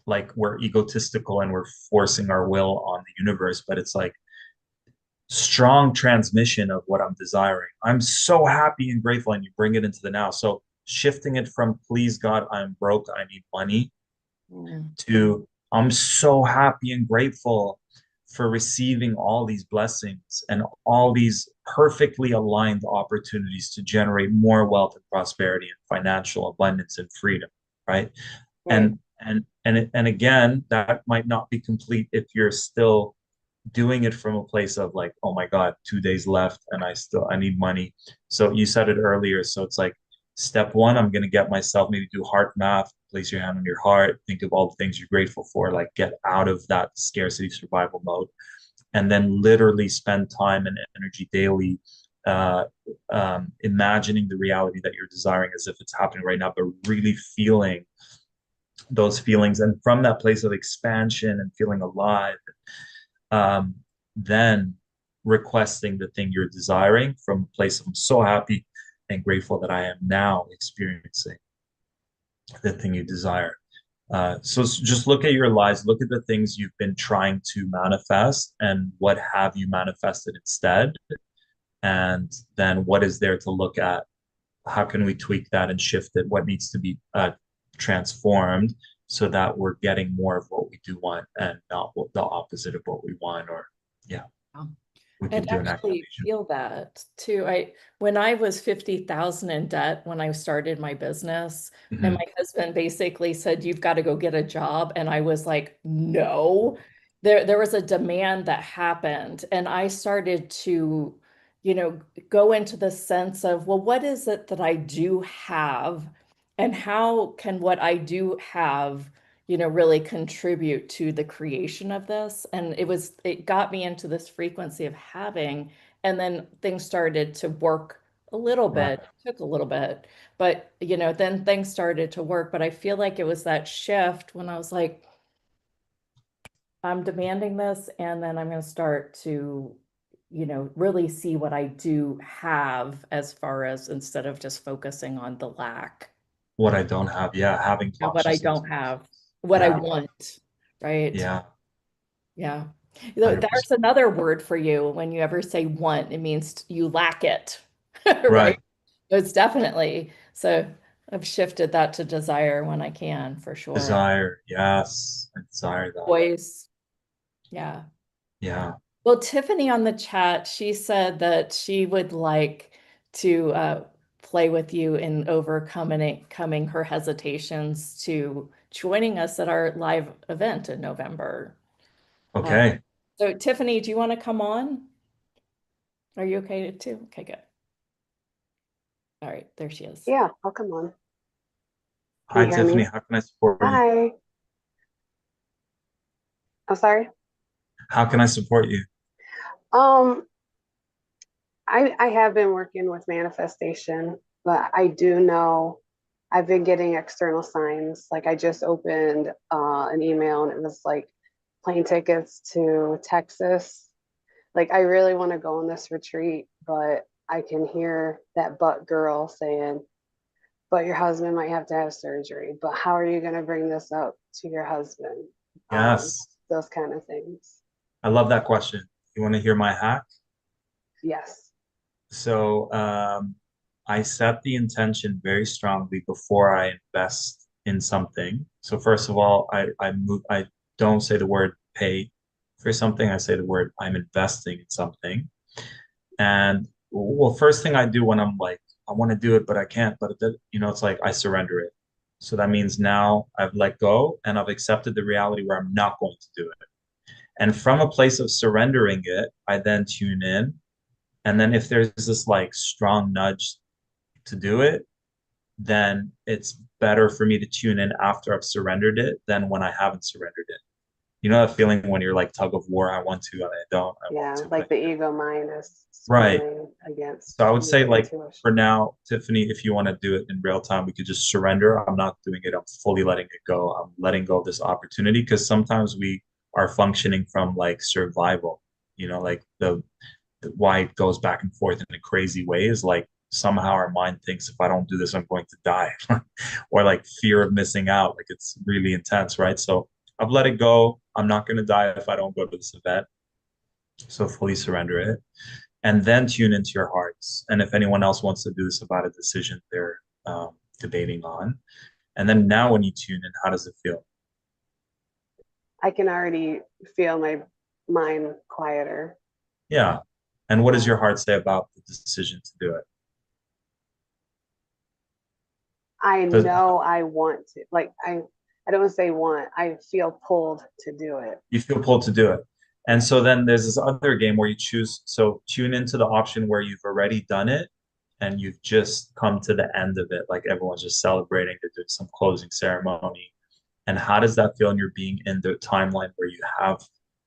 like we're egotistical and we're forcing our will on the universe, but it's like strong transmission of what I'm desiring. I'm so happy and grateful, and you bring it into the now. So shifting it from please God, I'm broke, I need money, Mm, to I'm so happy and grateful for receiving all these blessings and all these perfectly aligned opportunities to generate more wealth and prosperity and financial abundance and freedom, right? right. And again, that might not be complete if you're still doing it from a place of like, oh my God, 2 days left and I need money. So you said it earlier. So it's like step one, I'm gonna get myself maybe do heart math, place your hand on your heart, think of all the things you're grateful for, like get out of that scarcity survival mode, and then literally spend time and energy daily uh, imagining the reality that you're desiring as if it's happening right now, but really feeling those feelings. And from that place of expansion and feeling alive, um, then requesting the thing you're desiring from a place I'm so happy and grateful that I am now experiencing the thing you desire. So just look at your lives, look at the things you've been trying to manifest and what have you manifested instead. And then what is there to look at? How can we tweak that and shift it? What needs to be transformed so that we're getting more of what we do want and not what the opposite of what we want? Or yeah, we And could do an actually activation. feel that too. When I was 50,000 in debt when I started my business, and Hmm. my husband basically said, "You've got to go get a job." And I was like, no. There was a demand that happened, and I started to, you know, go into the sense of, well, what is it that I do have, and how can what I do have really contribute to the creation of this. And it got me into this frequency of having, and then things started to work a little Right. bit, took a little bit, but then things started to work. But I feel like it was that shift when I was like, I'm demanding this, and then I'm going to start to, really see what I do have as far as instead of just focusing on the lack. What I don't have. Yeah. Having What I consciousness. don't have, what I Yeah. want, right? Yeah. Yeah. There's 100%. another word for you when you ever say want, it means you lack it, right? Right. It's definitely. So I've shifted that to desire when I can, for sure. Desire. Yes. I desire that. Boys, yeah. Yeah. Well, Tiffany on the chat, she said that she would like to play with you in overcoming her hesitations to joining us at our live event in November. Uh, Okay. so, Tiffany, do you want to come on? Are you okay too? Okay, good. All right, there she is. Yeah, I'll come on. Can Hi, you hear Tiffany. me? How can I support you? Hi. I'm sorry. How can I support you? Um, I have been working with manifestation, but I do know I've been getting external signs. Like I just opened an email and it was like plane tickets to Texas. Like I really want to go on this retreat, but I can hear that but girl saying, but your husband might have to have surgery. But how are you going to bring this up to your husband? Um, Yes. those kind of things. I love that question. You want to hear my hack? Yes. So, I set the intention very strongly before I invest in something. So first of all, I don't say the word pay for something. I say the word I'm investing in something. And well, first thing I do when I'm like, I want to do it, but I can't, but it's like I surrender it. So that means now I've let go and I've accepted the reality where I'm not going to do it. And from a place of surrendering it, I then tune in. And then if there's this like strong nudge to do it, then it's better for me to tune in after I've surrendered it than when I haven't surrendered it. You know that feeling when you're like tug of war, I want to and I don't, I want Yeah, to and I like the don't. ego mind is Right. screaming against So I would say your like for intuition. now, Tiffany, if you want to do it in real time, we could just surrender. I'm not doing it. I'm fully letting it go. I'm letting go of this opportunity because sometimes we are functioning from like survival, like why it goes back and forth in a crazy way is like somehow our mind thinks if I don't do this, I'm going to die. Or like fear of missing out. Like it's really intense, right? So I've let it go. I'm not going to die if I don't go to this event. So fully surrender it and then tune into your hearts. And if anyone else wants to do this about a decision they're debating on. And then now when you tune in, how does it feel? I can already feel my mind quieter. Yeah. And what does Uh, your heart say about the decision to do it? I Does know I want to, like, I don't want to say want, I feel pulled to do it. you feel pulled to do it? And Yes. so then there's this other game where you choose, so tune into the option where you've already done it and you've just come to the end of it. Like everyone's just celebrating, they're doing some closing ceremony. And how does that feel in your being in the timeline where you have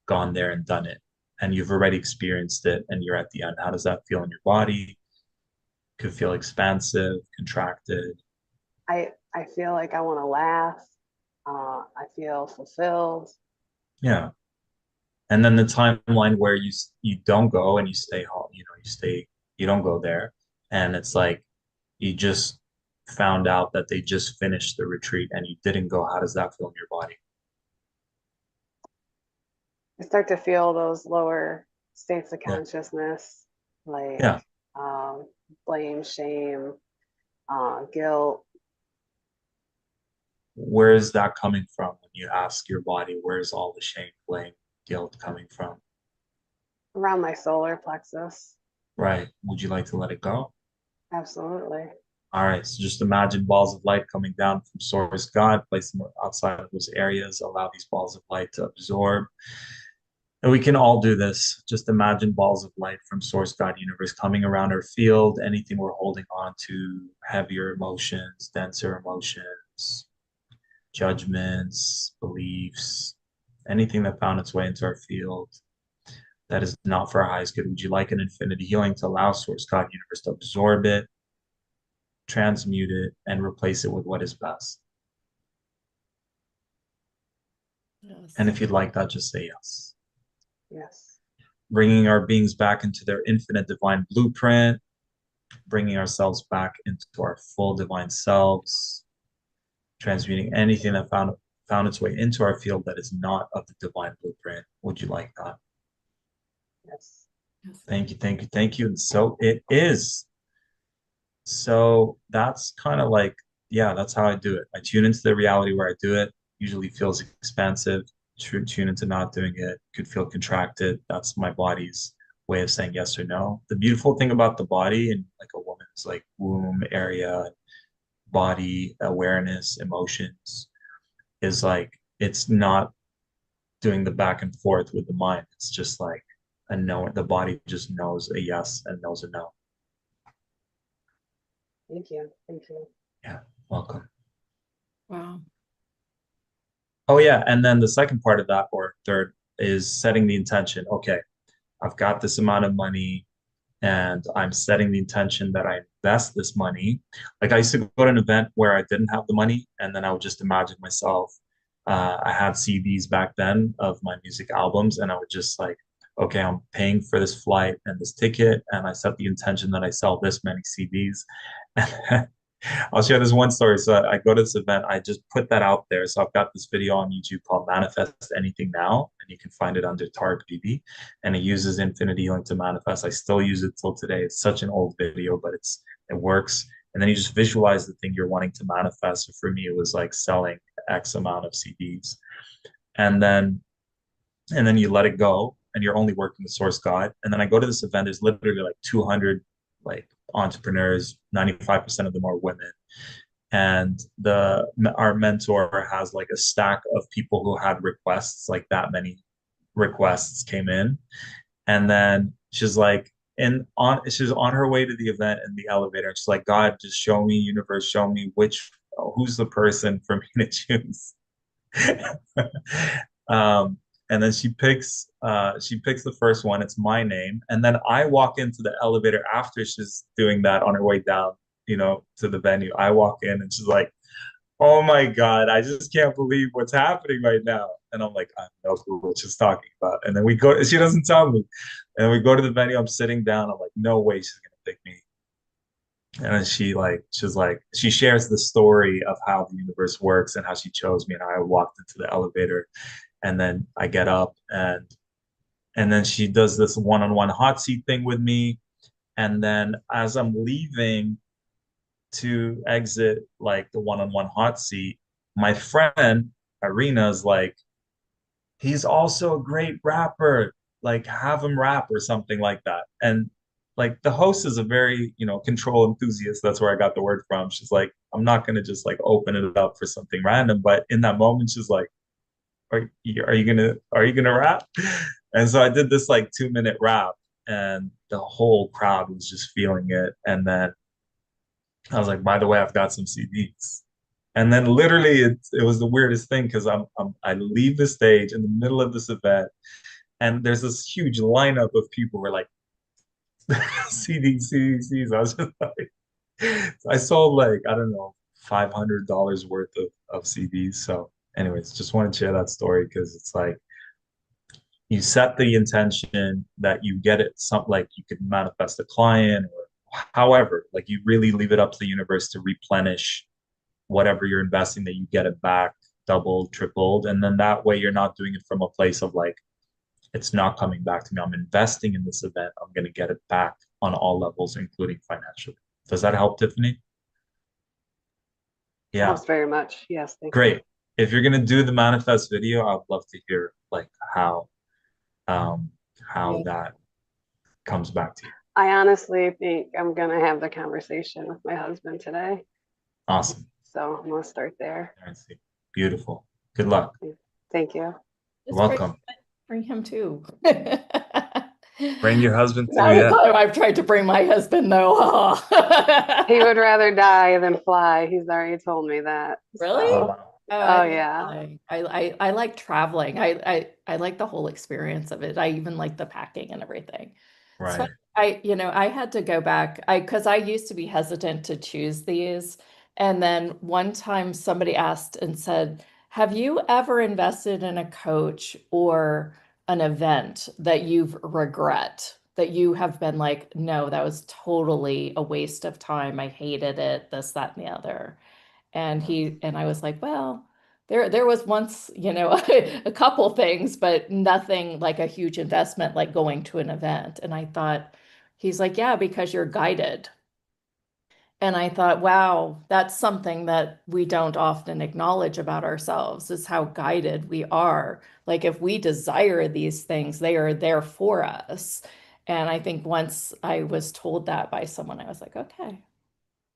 gone there and done it and you've already experienced it and you're at the end? How does that feel in your body? Could feel expansive, contracted. I feel like I want to laugh. I feel fulfilled. Yeah. And then the timeline where you don't go and you stay home, you don't go there. And it's like you just found out that they just finished the retreat and you didn't go. How does that feel in your body? I start to feel those lower states of Yeah. consciousness, like Yeah. um, blame, shame, guilt. Where is that coming from when you ask your body, where's all the shame, blame, guilt coming from? Around my solar plexus. Right. Would you like to let it go? Absolutely. All right. So just imagine balls of light coming down from source God, place them outside of those areas, allow these balls of light to absorb. And we can all do this. Just imagine balls of light from source God universe coming around our field, anything we're holding on to, heavier emotions, denser emotions, judgments, beliefs, anything that found its way into our field that is not for our highest good. Would you like an infinity healing to allow source God universe to absorb it, transmute it, and replace it with what is best? And Yes. if you'd like that, just say yes. Yes. Bringing our beings back into their infinite divine blueprint, bringing ourselves back into our full divine selves, transmuting anything that found its way into our field that is not of the divine blueprint. Would you like that? Yes. Yes. Thank you, thank you, thank you. And so it is. So that's kind of like, yeah, that's how I do it. I tune into the reality where I do it. Usually feels expansive. Tune into not doing it. Could feel contracted. That's my body's way of saying yes or no. The beautiful thing about the body and like a woman's like womb area, body awareness, emotions is like it's not doing the back and forth with the mind. It's just like a no. The body just knows a yes and knows a no. Thank you. Thank you. Yeah, welcome. Wow. Oh yeah, and then the second part of that or third is setting the intention. Okay, I've got this amount of money and I'm setting the intention that I invest this money. Like I used to go to an event where I didn't have the money and then I would just imagine myself. I had CDs back then of my music albums and I would just like, okay, I'm paying for this flight and this ticket and I set the intention that I sell this many CDs. I'll share this one story. So I go to this event, I just put that out there. So I've got this video on YouTube called Manifest Anything Now, and you can find it under Tarek Bibi. And it uses infinity healing to manifest. I still use it till today. It's such an old video, but it works. And then you just visualize the thing you're wanting to manifest. So for me, it was like selling X amount of CDs. And then and then you let it go and you're only working with source God. And then I go to this event, there's literally like 200 like entrepreneurs, 95% of them are women. and the our mentor has like a stack of people who had requests, like that many requests came in. And then she's on her way to the event in the elevator. And she's like, God, just show me, universe, show me who's the person for me to choose. um, and then she picks the first one. It's my name. And then I walk into the elevator after she's doing that on her way down, to the venue. I walk in and she's like, oh my God, I just can't believe what's happening right now. And I'm like, I have no clue what she's talking about. And then we go, she doesn't tell me. And we go to the venue, I'm sitting down, I'm like, no way she's gonna pick me. And then she shares the story of how the universe works and how she chose me and how I walked into the elevator. And then I get up and then she does this one-on-one hot seat thing with me. And then as I'm leaving to exit like the one-on-one hot seat, my friend Irina's like, he's also a great rapper. Like, have him rap or something like that. And like the host is a very, control enthusiast. That's where I got the word from. She's like, I'm not gonna just like open it up for something random. But in that moment, she's like, are you gonna rap? And so I did this like 2 minute rap, and the whole crowd was just feeling it. And then I was like, by the way, I've got some CDs. And then literally it was the weirdest thing because I leave the stage in the middle of this event and there's this huge lineup of people who are like CDs, CDs, CDs. I was just like, I sold like, I don't know, $500 worth of CDs. So anyways, just want to share that story because it's like you set the intention that you get it, some like you could manifest a client or however, like you really leave it up to the universe to replenish whatever you're investing, that you get it back doubled, tripled. And then that way you're not doing it from a place of like, it's not coming back to me. I'm investing in this event. I'm going to get it back on all levels, including financially. Does that help, Tiffany? Yeah, Helps very much. Yes, thank you. great. If you're going to do the manifest video, I'd love to hear like um, how Yeah. that comes back to you. I honestly think I'm gonna have the conversation with my husband today. Awesome. So I'm gonna start there. I see. Beautiful. Good luck. Thank you. Just Welcome. bring him too. Bring your husband too. Now the Yeah. time I've tried to bring my husband though. He would rather die than fly. He's already told me that. Really? Oh, So, wow. Oh, I oh love yeah. flying. I like traveling. I like the whole experience of it. I even like the packing and everything. So Right. I had to go back. Because I used to be hesitant to choose these. And then one time somebody asked and said, have you ever invested in a coach or an event that you've regret? That you have been like, no, that was totally a waste of time. I hated it, this, that, and the other. And I was like, well, there was once, a couple things, but nothing like a huge investment like going to an event. And I thought, he's like, yeah, because you're guided. And I thought, wow, that's something that we don't often acknowledge about ourselves is how guided we are. Like if we desire these things, they are there for us. And I think once I was told that by someone, I was like, okay.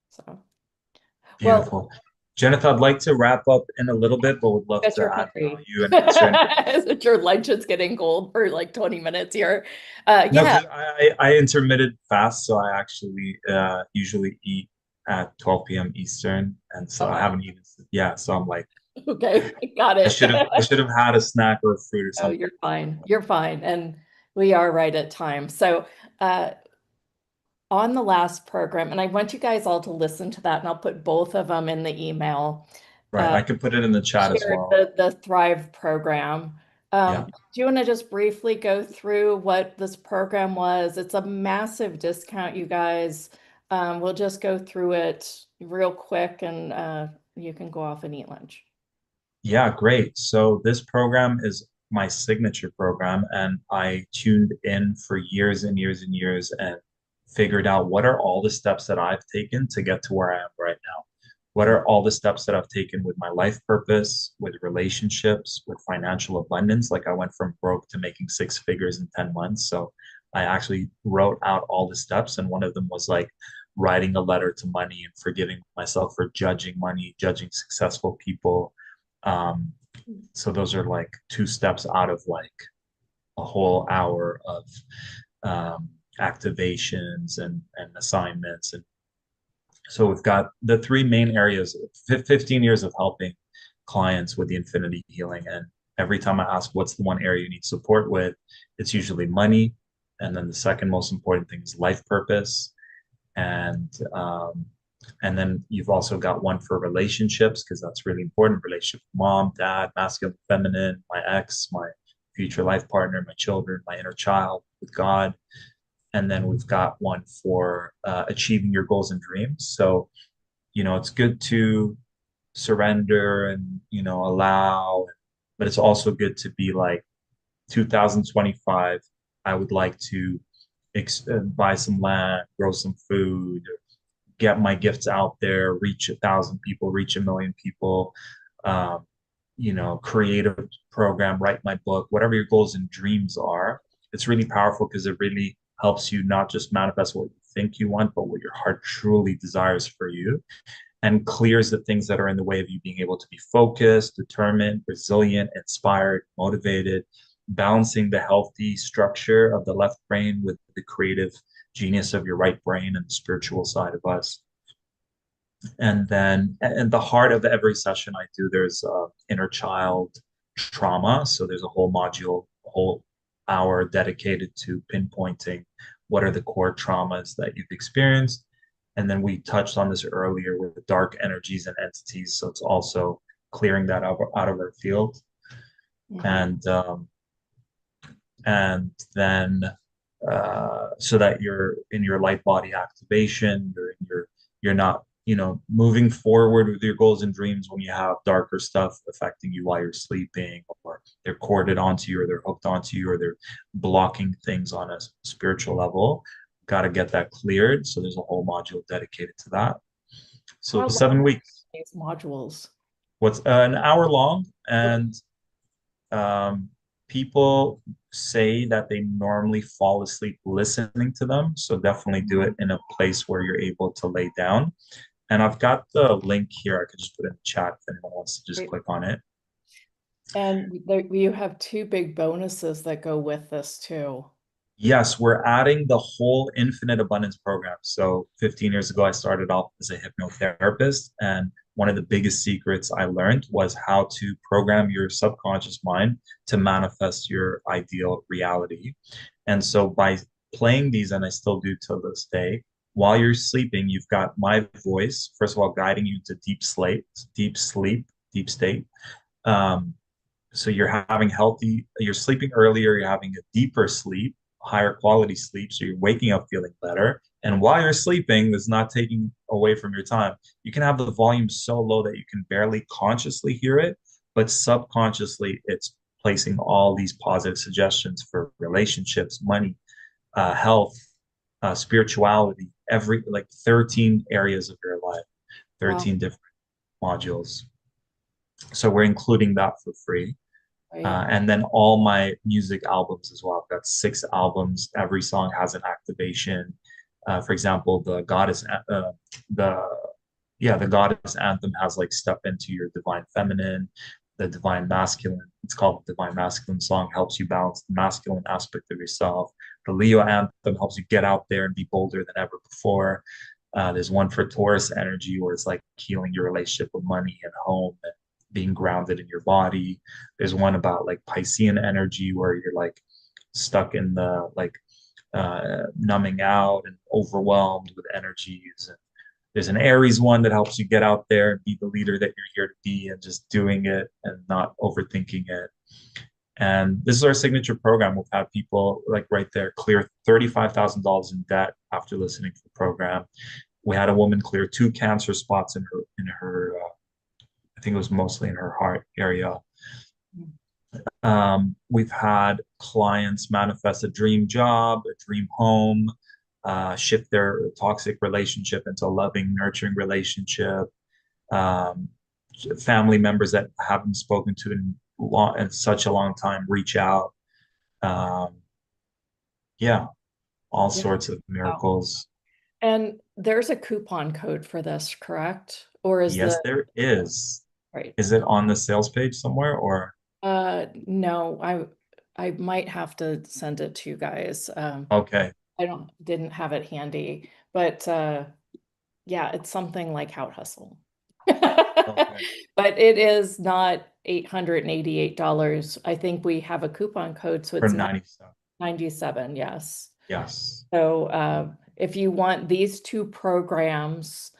So, well, Beautiful. Jennifer, I'd like to wrap up in a little bit, but would love because to you're add hungry. value and answer any questions. Is it your lunch is getting cold for like 20 minutes here? No, Yeah. because I intermittent fast, so I actually usually eat at 12 p.m. Eastern, and so Oh, I wow. haven't eaten. Yeah, so I'm like, Okay. Got I it. should have I should have had a snack or a fruit or Oh, something. you're fine. You're fine. And we are right at time. So, uh, on the last program, and I want you guys all to listen to that, and I'll put both of them in the email. Right, Uh, I could put it in the chat as shared well. the Thrive program. Yeah, Do you want to just briefly go through what this program was? It's a massive discount, you guys. We'll just go through it real quick and you can go off and eat lunch. yeah, great. So this program is my signature program, and I tuned in for years and years and years and figured out what are all the steps that I've taken to get to where I am right now. What are all the steps that I've taken with my life purpose, with relationships, with financial abundance? Like I went from broke to making six figures in 10 months. So I actually wrote out all the steps. And one of them was like, writing a letter to money and forgiving myself for judging money, judging successful people. Um, so those are like two steps out of like a whole hour of um, activations and assignments. And so we've got the three main areas, 15 years of helping clients with the infinity healing. And every time I ask what's the one area you need support with, it's usually money. And then the second most important thing is life purpose. And and then you've also got one for relationships because that's really important. Relationship with mom, dad, masculine, feminine, my ex, my future life partner, my children, my inner child with God. And then we've got one for achieving your goals and dreams. So, it's good to surrender and, allow, but it's also good to be like 2025. I would like to buy some land, grow some food, get my gifts out there, reach 1,000 people, reach 1 million people, um, create a program, write my book, whatever your goals and dreams are. It's really powerful because it really helps you not just manifest what you think you want, but what your heart truly desires for you and clears the things that are in the way of you being able to be focused, determined, resilient, inspired, motivated, balancing the healthy structure of the left brain with the creative genius of your right brain and the spiritual side of us. And then, in the heart of every session I do, there's inner child trauma. So there's a whole module, a whole hour dedicated to pinpointing what are the core traumas that you've experienced. And then we touched on this earlier with the dark energies and entities. So it's also clearing that out of our field. Mhm. And then so that you're in your light body activation, you're not, moving forward with your goals and dreams when you have darker stuff affecting you while you're sleeping, or they're corded onto you, or they're hooked onto you, or they're blocking things on a spiritual level. Got to get that cleared. So there's a whole module dedicated to that. So How long 7 weeks. are these modules? What's an hour long, Okay. and um, people say that they normally fall asleep listening to them. So definitely do it in a place where you're able to lay down. And I've got the link here. I could just put it in the chat if anyone wants to just Great. click on it. And there, you have two big bonuses that go with this too. Yes, we're adding the whole Infinite Abundance program. So 15 years ago, I started off as a hypnotherapist. And one of the biggest secrets I learned was how to program your subconscious mind to manifest your ideal reality. And so by playing these, and I still do till this day, while you're sleeping, you've got my voice, first of all, guiding you to deep sleep, deep state. Um, so you're sleeping earlier, you're having a deeper sleep, higher quality sleep. So you're waking up feeling better. And while you're sleeping, it's not taking away from your time. You can have the volume so low that you can barely consciously hear it, but subconsciously it's placing all these positive suggestions for relationships, money, health, spirituality, every like 13 areas of your life, Wow. 13 different modules. So we're including that for free. Right. And then all my music albums as well. I've got 6 albums. Every song has an activation. For example, the the goddess anthem has like step into your divine feminine, the divine masculine. It's called the divine masculine song. Helps you balance the masculine aspect of yourself. The Leo anthem helps you get out there and be bolder than ever before. There's one for Taurus energy where it's like healing your relationship with money and home and being grounded in your body. There's one about like Piscean energy where you're like stuck in the like numbing out and overwhelmed with energies. And there's an Aries one that helps you get out there and be the leader that you're here to be and just doing it and not overthinking it. And this is our signature program. We've had people like right there clear $35,000 in debt after listening to the program. We had a woman clear 2 cancer spots in her I think it was mostly in her heart area. We've had clients manifest a dream job, a dream home, shift their toxic relationship into a loving, nurturing relationship. Um, Family members that haven't spoken to in such a long time reach out. Um, yeah, all Yeah. sorts of Wow. miracles. And there's a coupon code for this, correct? Or is Yes, the there is. right? Is it on the sales page somewhere or? No, I might have to send it to you guys. Okay. I didn't have it handy, but yeah, it's something like How Hustle. Okay. But it is not $888. I think we have a coupon code, so For it's 97. 97, yes. Yes. So if you want these two programs,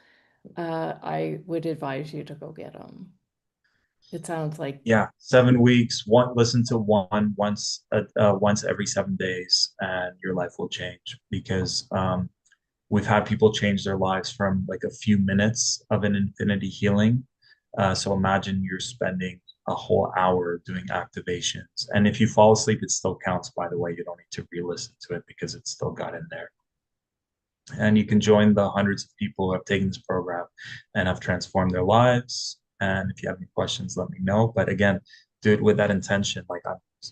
I would advise you to go get them. It sounds like, Yeah, 7 weeks. Listen to one once every 7 days, and your life will change. Because we've had people change their lives from like a few minutes of an infinity healing. So imagine you're spending a whole hour doing activations, and if you fall asleep, it still counts. By the way, you don't need to re-listen to it because it's still got in there. And you can join the hundreds of people who have taken this program and have transformed their lives. And if you have any questions, let me know. But again, do it with that intention. Like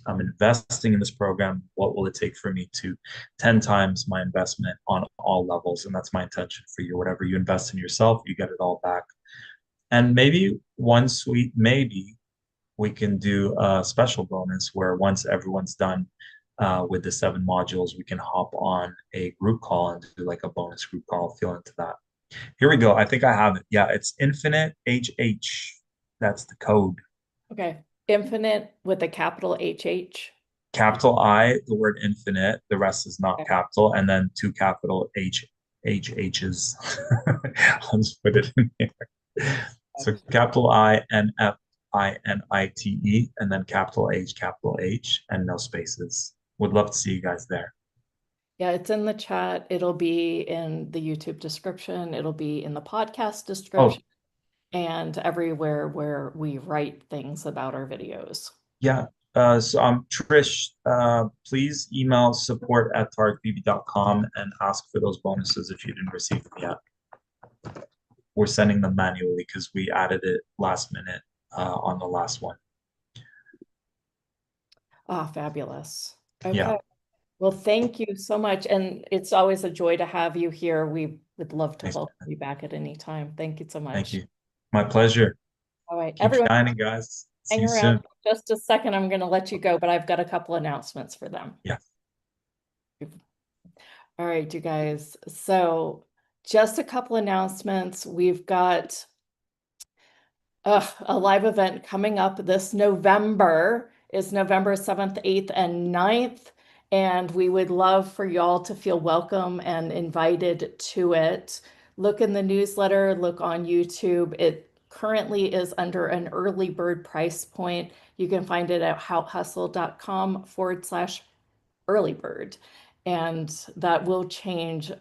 I'm investing in this program. What will it take for me to 10 times my investment on all levels? And that's my intention for you. Whatever you invest in yourself, you get it all back. And maybe one sweet maybe we can do a special bonus where once everyone's done with the 7 modules, we can hop on a group call and do like a bonus group call. Feel into that. Here we go. I think I have it. Yeah, it's Infinite HH. That's the code. okay, infinite with a capital HH. Capital I, the word infinite. The rest is not Okay. capital, and then two capital HHs. I'll just put it in here. So capital INFINITE, and then capital H, and no spaces. Would love to see you guys there. Yeah, it's in the chat. It'll be in the YouTube description. It'll be in the podcast Oh, description and everywhere where we write things about our videos. yeah. So Trish, please email support@tarekbb.com and ask for those bonuses if you didn't receive them yet. We're sending them manually because we added it last minute on the last one. Ah, fabulous. Yeah. Okay. Well, thank you so much. And it's always a joy to have you here. We would love to Thanks. welcome you back at any time. Thank you so Thank much. you. My pleasure. All right, Keep everyone, shining, guys. See hang you around soon. just a second. I'm going to let you go, but I've got a couple announcements for them. Yeah. All right, you guys. So just a couple announcements. We've got a live event coming up this November. Is November 7th, 8th, and 9th. And we would love for y'all to feel welcome and invited to it. Look in the newsletter, look on YouTube. It currently is under an early bird price point. You can find it at howhustle.com/early bird. And that will change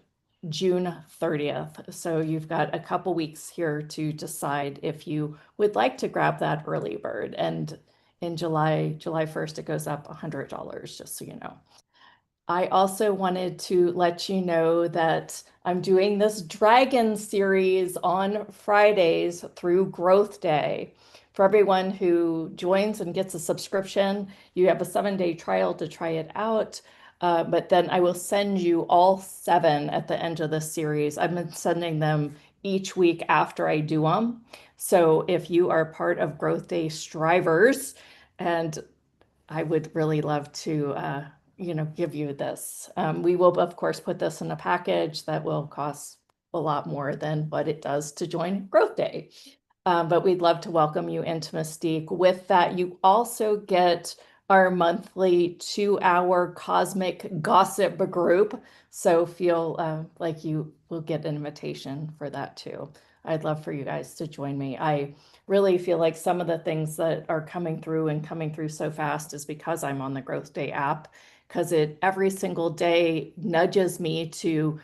June 30th. So you've got a couple weeks here to decide if you would like to grab that early bird. And in July 1st, it goes up $100, just so you know. I also wanted to let you know that I'm doing this dragon series on Fridays through Growth Day. For everyone who joins and gets a subscription, you have a 7-day trial to try it out. But then I will send you all 7 at the end of this series. I've been sending them each week after I do them. So if you are part of Growth Day Strivers, and I would really love to, give you this. We will, of course, put this in a package that will cost a lot more than what it does to join Growth Day. But we'd love to welcome you into Mystique. With that, you also get our monthly 2-hour cosmic gossip group. So feel like you will get an invitation for that too. I'd love for you guys to join me. I really feel like some of the things that are coming through and coming through so fast is because I'm on the Growth Day app, because it every single day nudges me to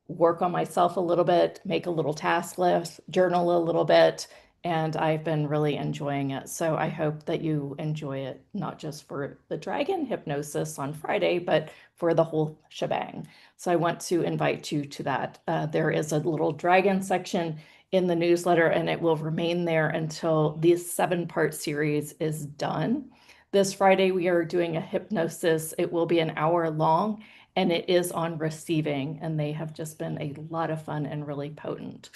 work on myself a little bit, make a little task list, journal a little bit, and I've been really enjoying it. So I hope that you enjoy it, not just for the dragon hypnosis on Friday, but for the whole shebang. So I want to invite you to that. There is a little dragon section in the newsletter, and it will remain there until this 7-part series is done. This Friday, we are doing a hypnosis. It will be an hour long, and it is on receiving, and they have just been a lot of fun and really potent.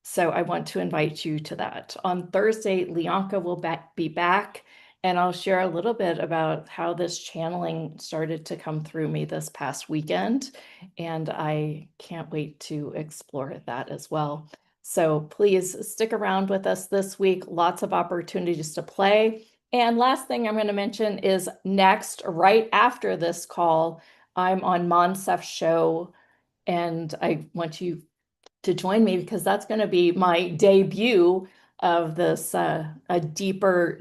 So I want to invite you to that. On Thursday, Leonka will be back, and I'll share a little bit about how this channeling started to come through me this past weekend. And I can't wait to explore that as well. So please stick around with us this week. Lots of opportunities to play. And last thing I'm going to mention is next, right after this call, I'm on Monsef's show, and I want you to join me because that's going to be my debut of this a deeper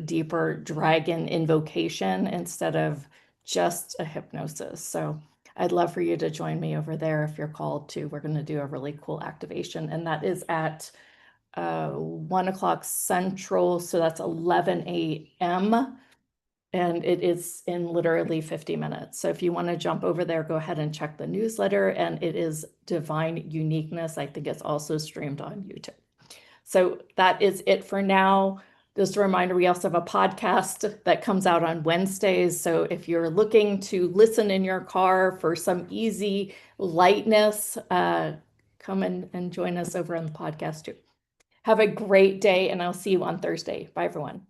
dragon invocation instead of just a hypnosis. So I'd love for you to join me over there if you're called to. We're going to do a really cool activation, and that is at 1 o'clock Central, so that's 11 a.m. And it is in literally 50 minutes. So if you want to jump over there, go ahead and check the newsletter. And it is Divine Uniqueness. I think it's also streamed on YouTube. So that is it for now. Just a reminder, we also have a podcast that comes out on Wednesdays. So if you're looking to listen in your car for some easy lightness, come and join us over on the podcast too. Have a great day, and I'll see you on Thursday. Bye, everyone.